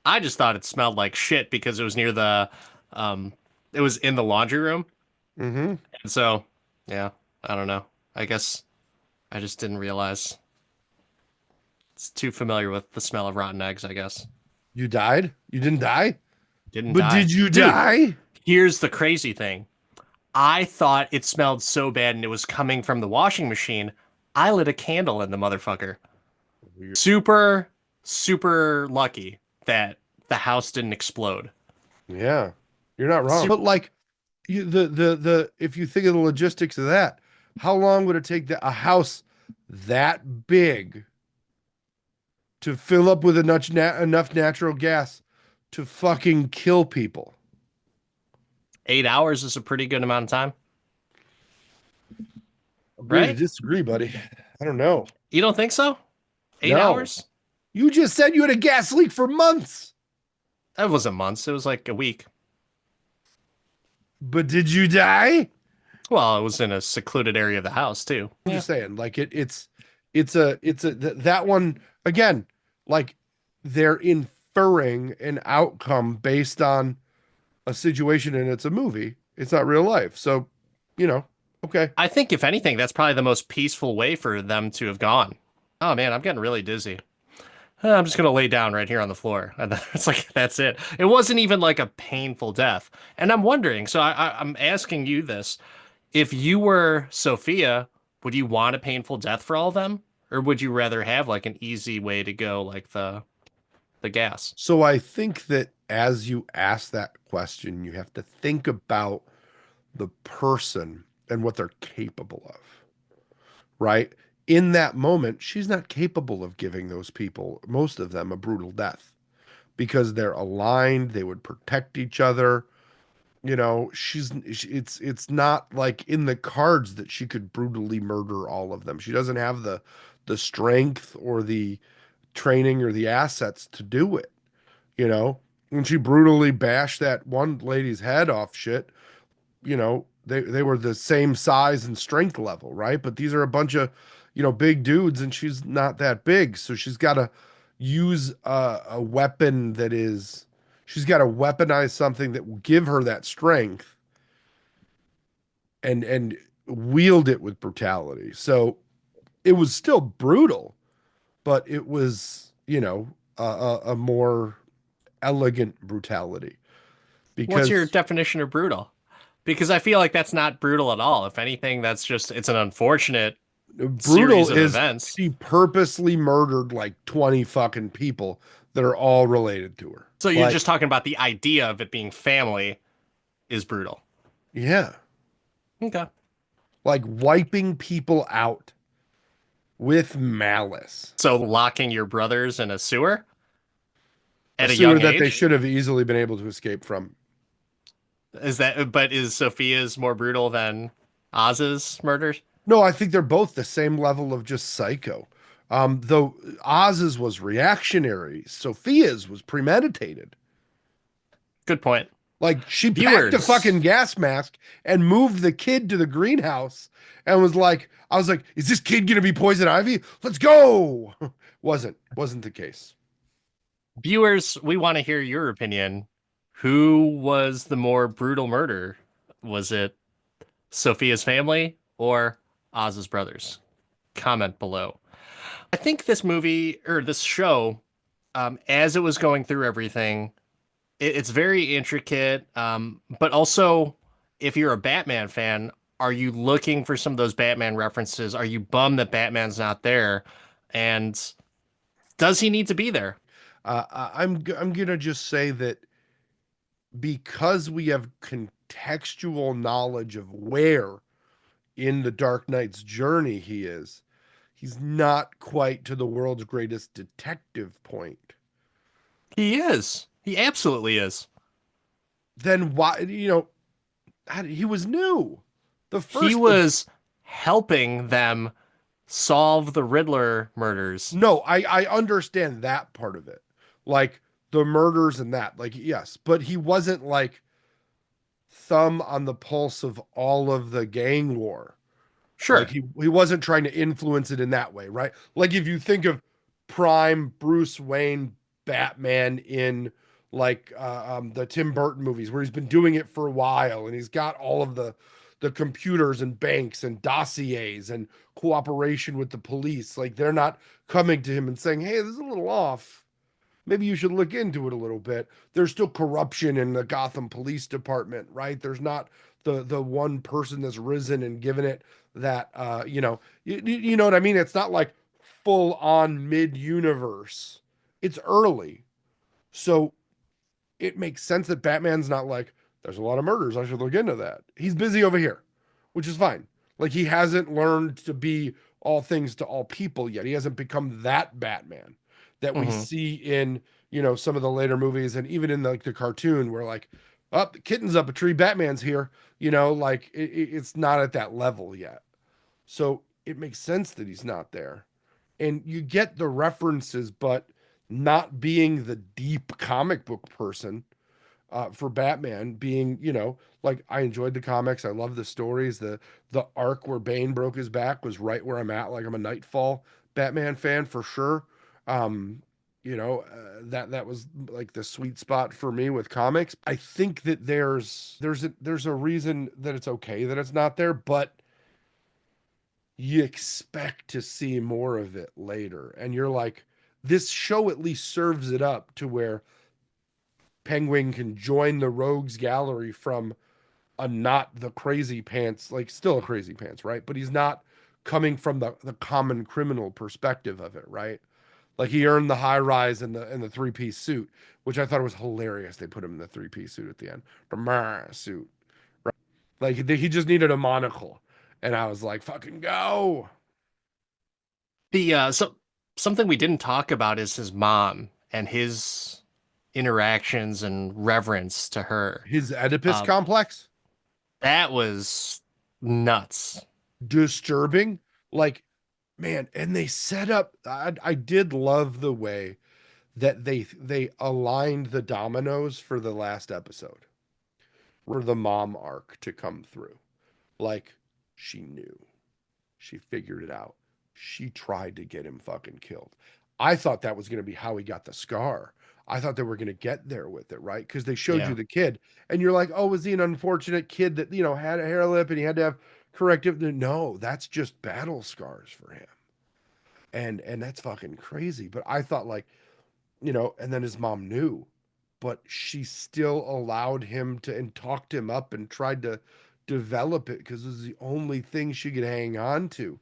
I just thought it smelled like shit because it was near um, it was in the laundry room. Mm-hmm. And so, yeah, I don't know. I guess I just didn't realize. It's too familiar with the smell of rotten eggs, I guess. You died? You didn't die? Didn't But die. did you Dude, die? here's the crazy thing. I thought it smelled so bad and it was coming from the washing machine. I lit a candle in the motherfucker. Weird. Super, super lucky that the house didn't explode. Yeah, you're not wrong. Super, But like, the if you think of the logistics of that, how long would it take a house that big to fill up with enough natural gas to fucking kill people? 8 hours is a pretty good amount of time, Agree to right? disagree, buddy. I don't know. You don't think so? Eight No, hours? you just said you had a gas leak for months. That wasn't months. It was like a week. But did you die? Well, it was in a secluded area of the house too. I'm Yeah. just saying, like that one again, like they're inferring an outcome based on a situation and it's a movie. It's not real life. So, okay. I think if anything, that's probably the most peaceful way for them to have gone. Oh man, I'm getting really dizzy. I'm just gonna lay down right here on the floor. And it's like that's it. It wasn't even like a painful death. And I'm wondering, so I'm asking you this. If you were Sophia, would you want a painful death for all of them? Or would you rather have like an easy way to go like the gas? So I think that as you ask that question, you have to think about the person and what they're capable of, right? In that moment, she's not capable of giving those people, most of them, a brutal death because they're aligned, they would protect each other. It's not like in the cards that she could brutally murder all of them. She doesn't have the strength or the training or the assets to do it, you know? When she brutally bashed that one lady's head off shit, they were the same size and strength level, right? But these are a bunch of, big dudes, and she's not that big, so she's got to use a weapon she's got to weaponize something that will give her that strength and wield it with brutality. So it was still brutal, but it was, a more elegant brutality What's your because definition of brutal? Because I feel like that's not brutal at all. If anything, that's just it's an unfortunate brutal series of is events. she purposely murdered like 20 fucking people that are all related to her. So you're Like, just talking about the idea of it being family is brutal. yeah, Okay. like wiping people out with malice. So locking your brothers in a sewer A at a sewer young that they age? should have easily been able to escape from. But is Sophia's more brutal than Oz's murders? No, I think they're both the same level of just psycho. Though Oz's was reactionary, Sophia's was premeditated. Good point. Like she packed a Viewers, fucking gas mask and moved the kid to the greenhouse and was like, I was like, is this kid gonna be poison ivy? Let's go. Wasn't the case. viewers, we want to hear your opinion. Who was the more brutal murder? Was it Sophia's family or Oz's brothers? Comment below. I think this movie or this show, as it was going through everything, it's very intricate. But also, if you're a Batman fan, are you looking for some of those Batman references? Are you bummed that Batman's not there? And does he need to be there? I'm gonna just say that because we have contextual knowledge of where in the Dark Knight's journey he is, he's not quite to the world's greatest detective point. He is. He absolutely is. Then why, he was new. The He first, was helping them solve the Riddler murders. no, I understand that part of it. Like the murders and that, like, yes, but he wasn't like thumb on the pulse of all of the gang war. Like Sure. he wasn't trying to influence it in that way, right? Like if you think of prime Bruce Wayne Batman in like the Tim Burton movies where he's been doing it for a while and he's got all of the computers and banks and dossiers and cooperation with the police. Like they're not coming to him and saying, "Hey, this is a little off. Maybe you should look into it a little bit." There's still corruption in the Gotham Police Department, right? There's not the one person that's risen and given it that you know what I mean? It's not like full on mid universe. It's early. So it makes sense that Batman's not like, there's a lot of murders. I should look into that. He's busy over here, which is fine. Like he hasn't learned to be all things to all people yet. He hasn't become that Batman that we Hmm. see in, some of the later movies and even in like the cartoon where like, oh, the kitten's up a tree, Batman's here. Like it's not at that level yet. So it makes sense that he's not there. And you get the references, but not being the deep comic book person for Batman, being, like I enjoyed the comics. I love the stories. The arc where Bane broke his back was right where I'm at. Like I'm a Nightfall Batman fan for sure. That was like the sweet spot for me with comics. I think that there's a reason that it's okay that it's not there, but you expect to see more of it later. And you're like, this show at least serves it up to where Penguin can join the rogues gallery from a not the crazy pants, like still a crazy pants, right? But he's not coming from the common criminal perspective of it, right? Like he earned the high rise in the three-piece suit, which I thought was hilarious. They put him in the three-piece suit at the end. The suit. Like he just needed a monocle. And I was like, fucking go. The something we didn't talk about is his mom and his interactions and reverence to her. His Oedipus Um, complex, that was nuts. disturbing. Like, man, and they set up. I did love the way that they aligned the dominoes for the last episode, for the mom arc to come through. Like, she knew. She figured it out. She tried to get him fucking killed. I thought that was going to be how he got the scar. I thought they were going to get there with it, right? Because they showed you Yeah. the kid, and you're like, oh, was he an unfortunate kid that, had a hair lip and he had to have corrective? No, that's just battle scars for him. And that's fucking crazy. But I thought, like, and then his mom knew, but she still allowed him to and talked him up and tried to develop it because it was the only thing she could hang on to.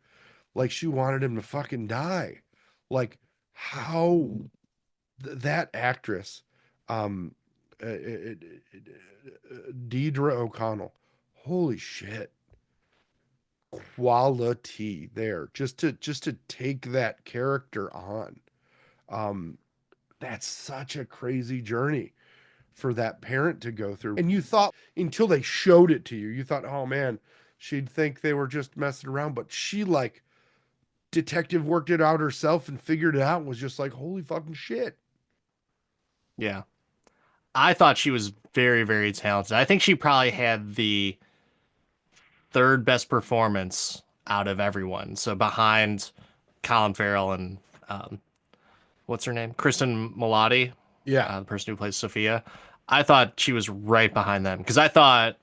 Like, she wanted him to fucking die. Like, how that actress, um, Deidre O'Connell, holy shit, quality there just to take that character on. Um, that's such a crazy journey for that parent to go through. And you thought, until they showed it to you, you thought, oh man, she'd think they were just messing around. But she, like, detective worked it out herself and figured it out and was just like, holy fucking shit. Yeah. I thought she was very, very talented. I think she probably had the third best performance out of everyone. So behind Colin Farrell and um, what's her name? Kristen Milotti, Yeah. the person who plays Sophia. I thought she was right behind them because I thought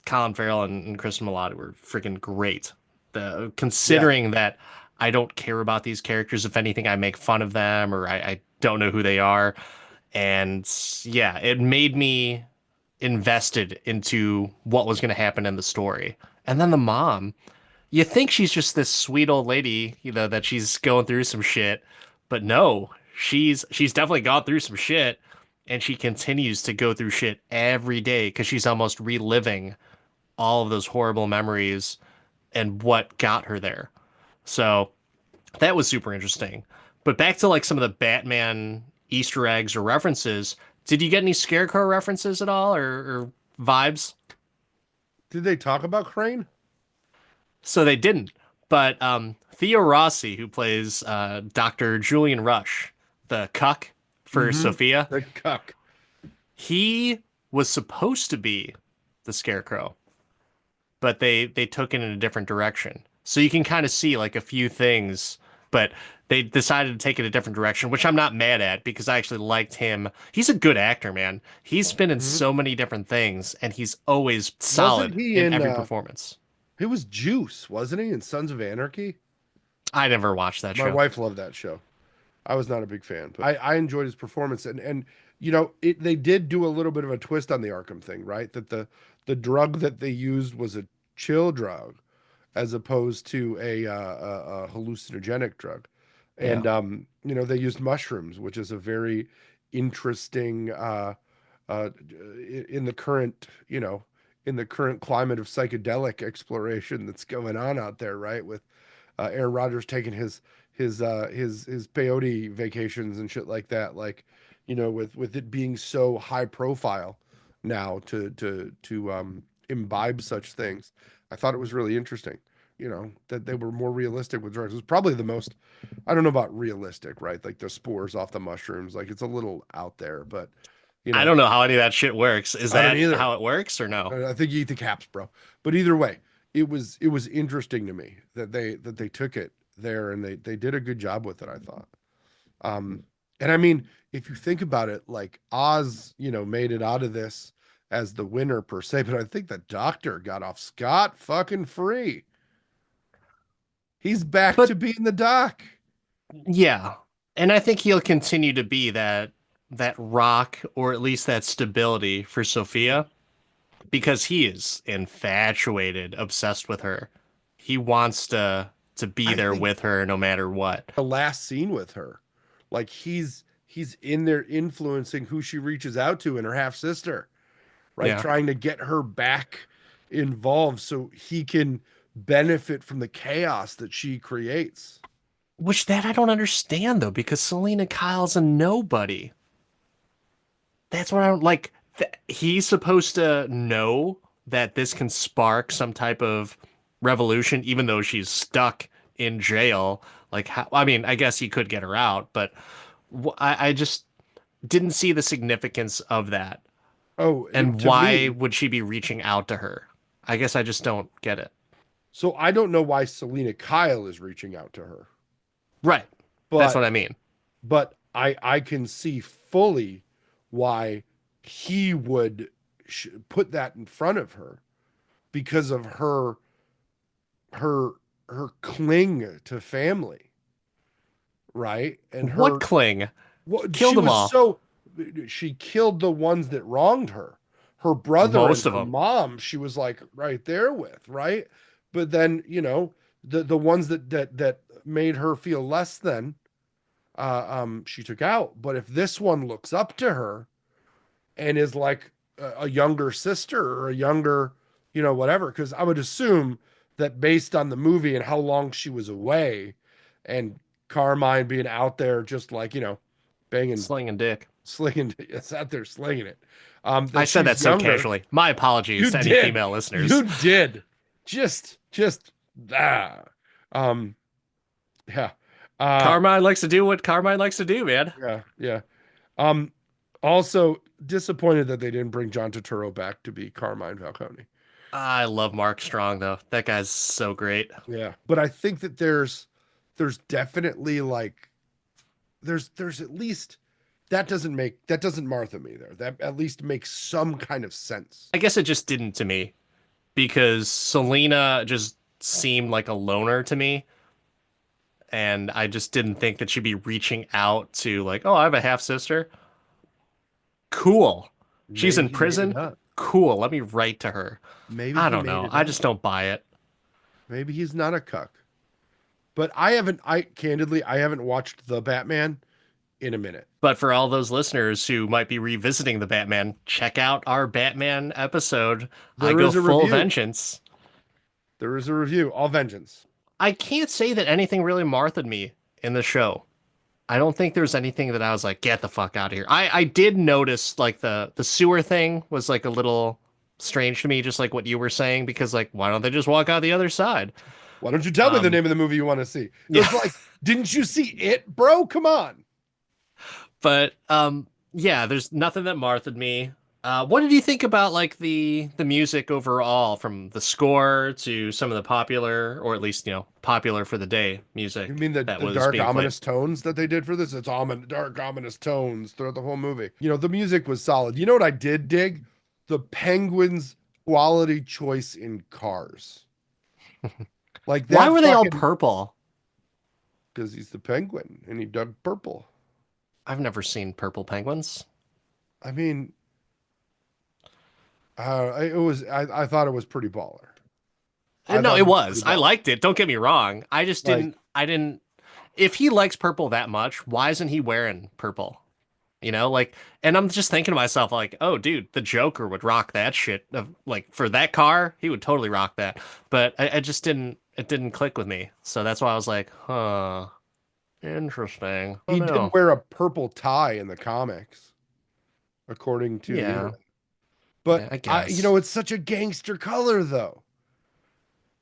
Colin Farrell and Kristen Milotti were freaking great. Yeah. Considering that I don't care about these characters. If anything, I make fun of them or I don't know who they are. And yeah, it made me invested into what was going to happen in the story. And then the mom, you think she's just this sweet old lady, that she's going through some shit, but no, she's definitely gone through some shit, and she continues to go through shit every day because she's almost reliving all of those horrible memories and what got her there. So that was super interesting. But back to like some of the Batman Easter eggs or references. Did you get any Scarecrow references at all or vibes? Did they talk about Crane? So they didn't. But Theo Rossi, who plays Dr. Julian Rush, the cuck for Mm-hmm. Sophia, The cuck. he was supposed to be the Scarecrow, but they took it in a different direction. So you can kind of see like a few things, but they decided to take it a different direction, which I'm not mad at because I actually liked him. He's a good actor, man. He's been in Mm-hmm. so many different things, and he's always Wasn't solid he in in every performance. he was Juice, wasn't he, in Sons of Anarchy? I never watched that My show. wife loved that show. I was not a big fan, but I enjoyed his performance. And they did do a little bit of a twist on the Arkham thing, right? That the drug that they used was a chill drug as opposed to a hallucinogenic drug. Yeah. And they used mushrooms, which is a very interesting uh, in the current, in the current climate of psychedelic exploration that's going on out there, right? With Aaron Rodgers taking his peyote vacations and shit like that, like, with it being so high profile now to imbibe such things. I thought it was really interesting, that they were more realistic with drugs. It was probably the most, I don't know about realistic, right? Like the spores off the mushrooms, like it's a little out there, but you I know, don't know how any of that shit works. Is I don't that either. how it works or no? I think you eat the caps, bro. But either way, it was interesting to me that they took it there and they did a good job with it, I thought. Um, and I mean, if you think about it, like Oz, made it out of this as the winner per se, but I think the doctor got off scot fucking free. He's back to But being the doc. yeah, and I think he'll continue to be that rock or at least that stability for Sophia because he is infatuated, obsessed with her. He wants to be I there think with her no matter what. the last scene with her, like he's in there influencing who she reaches out to and her half sister, right? Yeah. Trying to get her back involved so he can benefit from the chaos that she creates. Which that I don't understand though because Selena Kyle's a nobody. That's what I don't like. He's supposed to know that this can spark some type of revolution, even though she's stuck in jail. Like, how, I mean, I guess he could get her out, but I just didn't see the significance of that. Oh, And to why me, would she be reaching out to her? I guess I just don't get it. so I don't know why Selena Kyle is reaching out to her, Right. That's but what I mean. I can see fully why he would put that in front of her because of her her cling to family, right? And What her cling? she Killed them was all. so she killed the ones that wronged her. Her brother and Most of her them. mom, she was like right there with, right? But then, the ones that made her feel less than, she took out. But if this one looks up to her and is like a younger sister or a younger, whatever, because I would assume that based on the movie and how long she was away and Carmine being out there just like, banging, Slinging dick. slinging, it's out there slinging it, I that said she's that so younger. casually. My apologies You to any did. female listeners. You did. Just that. Um, yeah. Uh, Carmine likes to do what Carmine likes to do, man. yeah, yeah. Um, Also disappointed that they didn't bring John Turturro back to be Carmine Falcone. I love Mark Strong though. That guy's so great. Yeah, but I think that there's definitely like there's at least that doesn't Martha me there. That at least makes some kind of sense. I guess it just didn't to me because Selena just seemed like a loner to me. And I just didn't think that she'd be reaching out to like, oh, I have a half sister. Cool. She's Maybe in he made it prison. up. Cool. Let me write to her. Maybe I he don't made know. it I up. just don't buy it. Maybe he's not a cuck. But I candidly, I haven't watched The Batman in a minute. But for all those listeners who might be revisiting the Batman, check out our Batman episode. I There go is a full review. vengeance. There is a review. All vengeance. I can't say that anything really Marthaed me in the show. I don't think there's anything that I was like, get the fuck out of here. I did notice like the sewer thing was like a little strange to me, just like what you were saying, because like, why don't they just walk out the other side? Why don't you tell me the Um, name of the movie you want to see? It yeah, was like, didn't you see it, bro? Come on. but yeah, there's nothing that Marthaed me. What did you think about like the music overall, from the score to some of the popular, or at least popular for the day You music mean that the was dark, being played? ominous tones that they did for this? It's dark, ominous tones throughout the whole movie. The music was solid. You know what I did dig? The Penguins' quality choice in cars. Like Why that were they all fucking, purple? because he's the penguin and he dug purple. I've never seen purple penguins. I mean, I thought it was pretty baller. I No, thought it it was was. pretty I baller. liked it. Don't get me wrong. Like, I didn't. If he likes purple that much, why isn't he wearing purple? Like, and I'm just thinking to myself, like, oh, dude, the Joker would rock that shit. Like, for that car, he would totally rock that. But I just didn't, it didn't click with me. So that's why I was like, huh, interesting. I he don't did know. wear a purple tie in the comics, according to the Yeah, internet. yeah, But I guess. it's such a gangster color though.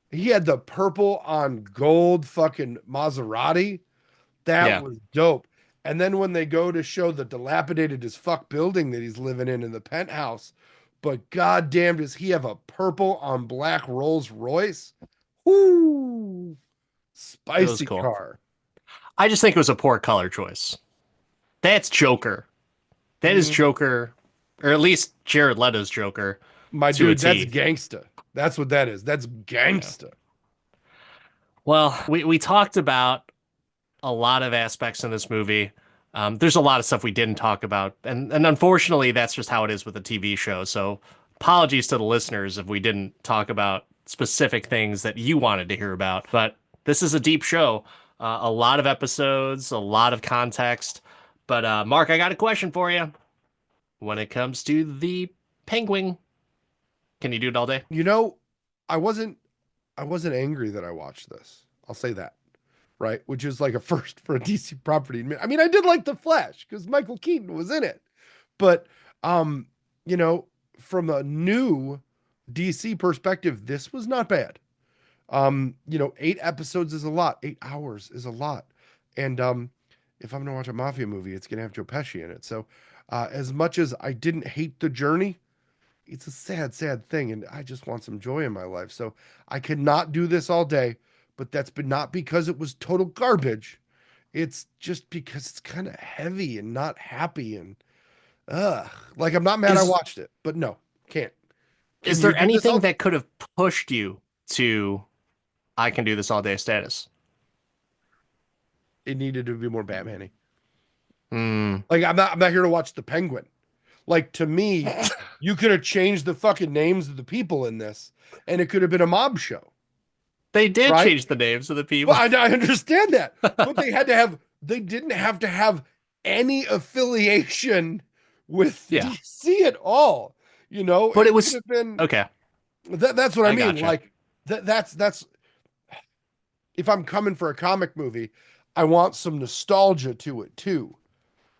He had the purple on gold fucking Maserati. That Yeah, was dope. And then when they go to show the dilapidated as fuck building that he's living in the penthouse, but goddamn, does he have a purple on black Rolls Royce? Ooh, it was spicy cool. car. I just think it was a poor color choice. That's Joker. That is Mm, Joker, or at least Jared Leto's Joker my to a dude, that's T. gangsta. That's what that is. That's Yeah. gangsta. Well, we talked about a lot of aspects in this movie. There's a lot of stuff we didn't talk about, and unfortunately, that's just how it is with a TV show. So apologies to the listeners if we didn't talk about specific things that you wanted to hear about. But this is a deep show, a lot of episodes, a lot of context. But Mark, I got a question for you. When it comes to the Penguin, can you do it all day? You know, I wasn't I wasn't angry that I watched this. I'll say that. Right? Which is like a first for a DC property. I mean, I did like The Flash because Michael Keaton was in it. But Um, you know, from a new DC perspective, this was not bad. 8 episodes is a lot. 8 hours is a lot. And if I'm gonna watch a mafia movie, it's gonna have Joe Pesci in it. So as much as I didn't hate the journey, it's a sad, sad thing, and I just want some joy in my life. So I could not do this all day, but that's been not because it was total garbage. It's just because it's kind of heavy and not happy and like I'm not mad I Is watched it, but no, can't. Can is you there do this anything all? that could have pushed you to I can do this all day status? It needed to be more Batman-y. Hmm. Like I'm not here to watch the Penguin. Like to me, you could have changed the fucking names of the people in this, and it could have been a mob show, They did right? change the names of the Well, people. I understand that, but they didn't have to have any affiliation with Yeah, DC at all. but it It could was have been okay. that's what I I mean. gotcha. Like that's if I'm coming for a comic movie, I want some nostalgia to it too.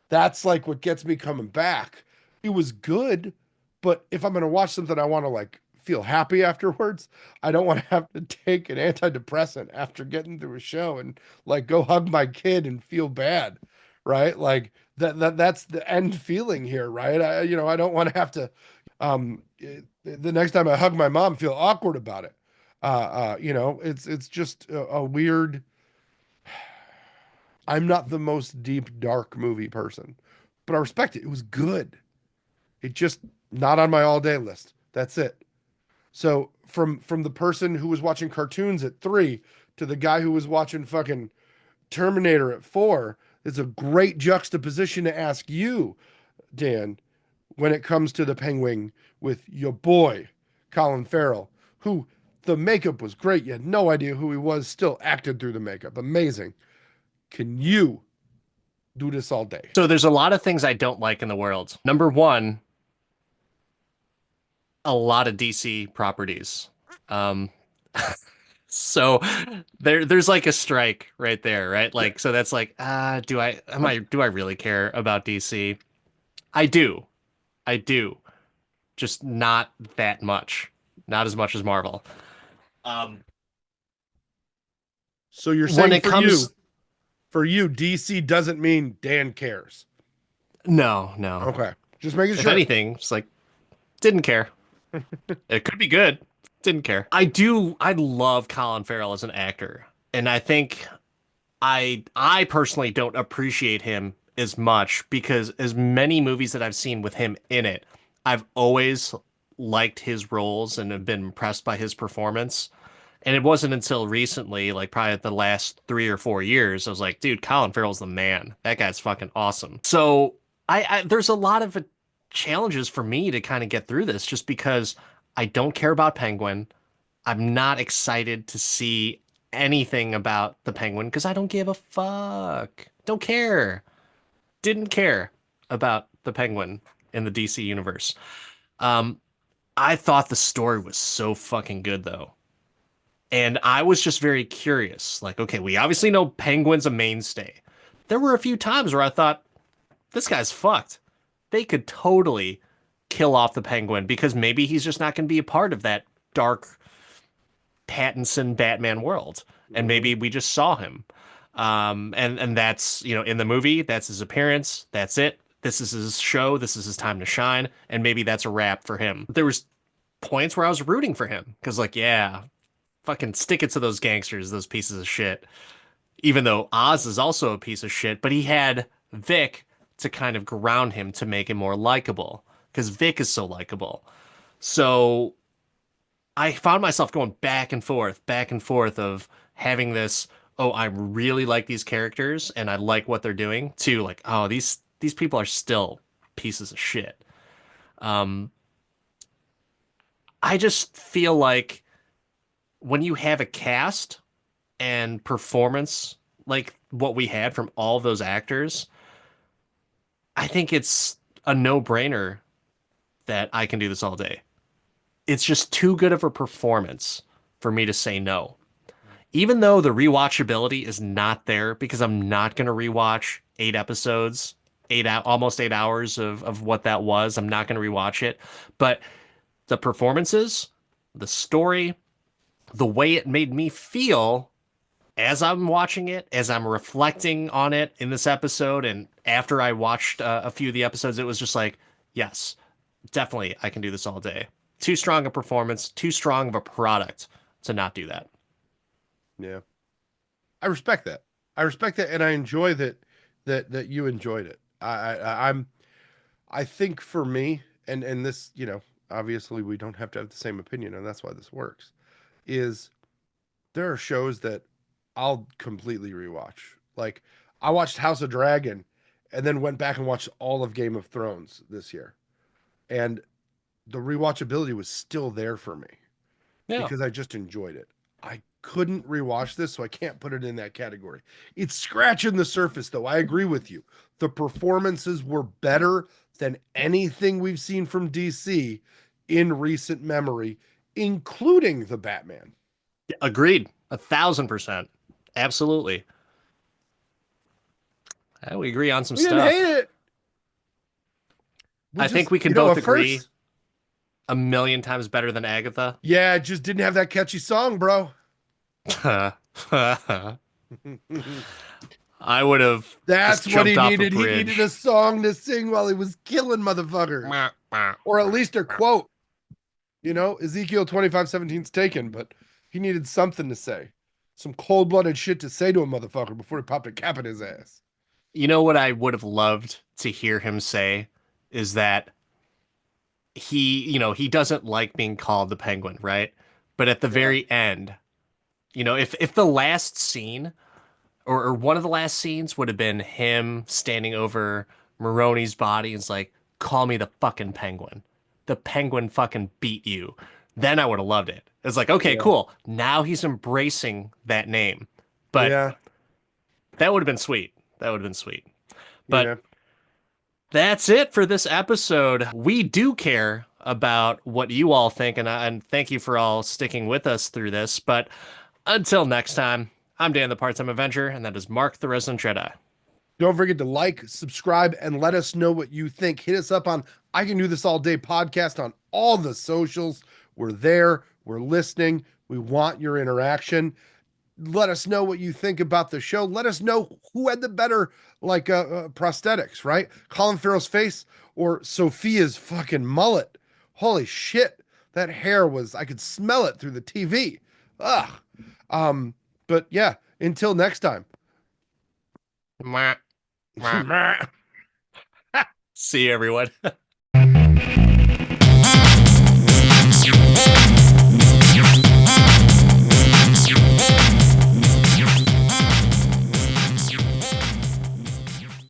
That's like what gets me coming back. It was good, but if I'm going to watch something I want to like feel happy afterwards, I don't want to have to take an antidepressant after getting through a show and like go hug my kid and feel bad, right? Like that's the end feeling here, right? I don't want to have to the next time I hug my mom feel awkward about it. It's just a weird. I'm not the most deep dark movie person, but I respect it. It was good. It just not on my all day list. That's it. So from the person who was watching cartoons at 3 to the guy who was watching fucking Terminator at 4, it's a great juxtaposition to ask you, Dan, when it comes to the Penguin with your boy Colin Farrell, who the makeup was great. You had no idea who he was, still acted through the makeup. Amazing. Can you do this all day? So there's a lot of things I don't like in the world. Number one, a lot of DC properties. Um, so there's like a strike right there, right? Yeah. Like so that's like, do I really care about DC? I do. I do. Just not that much. Not as much as Marvel. Um, So you're when saying it comes, for you, DC doesn't mean Dan cares. no, no. Okay. Just making If sure. anything, it's like didn't care. It could be good. Didn't care. I love Colin Farrell as an actor. And I think I personally don't appreciate him as much because as many movies that I've seen with him in it, I've always liked his roles and have been impressed by his performance. And it wasn't until recently, like probably the last 3 or 4 years, I was like, dude, Colin Farrell's the man. That guy's fucking awesome. So I there's a lot of challenges for me to kind of get through this just because I don't care about Penguin. I'm not excited to see anything about the Penguin because I don't give a fuck. Don't care. Didn't care about the Penguin in the DC universe. Um, I thought the story was so fucking good though. And I was just very curious. Like, okay, we obviously know Penguin's a mainstay. There were a few times where I thought, this guy's fucked. They could totally kill off the Penguin because maybe he's just not going to be a part of that dark Pattinson Batman world. And Mhm. maybe we just saw him. And that's, in the movie, that's his appearance. That's it. This is his show. This is his time to shine. And maybe that's a wrap for him. There was points where I was rooting for him because like, yeah, fucking stick it to those gangsters, those pieces of shit. Even though Oz is also a piece of shit, but he had Vic to kind of ground him to make him more likable because Vic is so likable. So I found myself going back and forth of having this, oh, I really like these characters and I like what they're doing, to like, oh, these people are still pieces of shit. Um, I just feel like when you have a cast and performance like what we had from all those actors, I think it's a no-brainer that I can do this all day. It's just too good of a performance for me to say no. Even though the rewatchability is not there because I'm not going to rewatch 8 episodes almost 8 hours of what that was. I'm not going to rewatch it, but the performances, the story, the way it made me feel as I'm watching it, as I'm reflecting on it in this episode, and after I watched a few of the episodes, it was just like, yes, definitely, I can do this all day. Too strong a performance, too strong of a product to not do that. Yeah. I respect that. I respect that, and I enjoy that you enjoyed it. I think for me, and this, obviously we don't have to have the same opinion, and that's why this works. Is there are shows that I'll completely rewatch. Like I watched House of Dragon, and then went back and watched all of Game of Thrones this year, and the rewatchability was still there for me Yeah, because I just enjoyed it. I couldn't rewatch this, so I can't put it in that category. It's scratching the surface, though. I agree with you. The performances were better than anything we've seen from DC in recent memory, including the Batman. agreed. 1,000%. Absolutely. We agree on some We didn't hate stuff. it, I which think is, we can a both agree first. a million times better than Agatha. Yeah, it just didn't have that catchy song, bro. I would have just That's what he jumped off a needed. He needed a bridge. song to sing while he was killing motherfuckers, or at least a quote. Ezekiel 25:17's taken, but he needed something to say. Some cold blooded shit to say to a motherfucker before he popped a cap in his ass. You know what I would have loved to hear him say is that he doesn't like being called the Penguin, right? But at the Yeah. very end, if the last scene or one of the last scenes would have been him standing over Maroni's body and it's like, call me the fucking Penguin. The Penguin fucking beat you. Then I would have loved it. It's like, okay, Yeah. cool. Now he's embracing that name. But Yeah. that would have been sweet. That would have been sweet. But Yeah. that's it for this episode. We do care about what you all think, and thank you for all sticking with us through this. But until next time, I'm Dan the Part-Time Avenger, and that is Mark the Resident Jedi. Don't forget to like, subscribe, and let us know what you think. Hit us up on I Can Do This All Day podcast on all the socials. We're there. We're listening. We want your interaction. Let us know what you think about the show. Let us know who had the better prosthetics, right? Colin Farrell's face or Sophia's fucking mullet. Holy shit. That hair I could smell it through the TV. Ugh. But yeah, until next time. See you, everyone.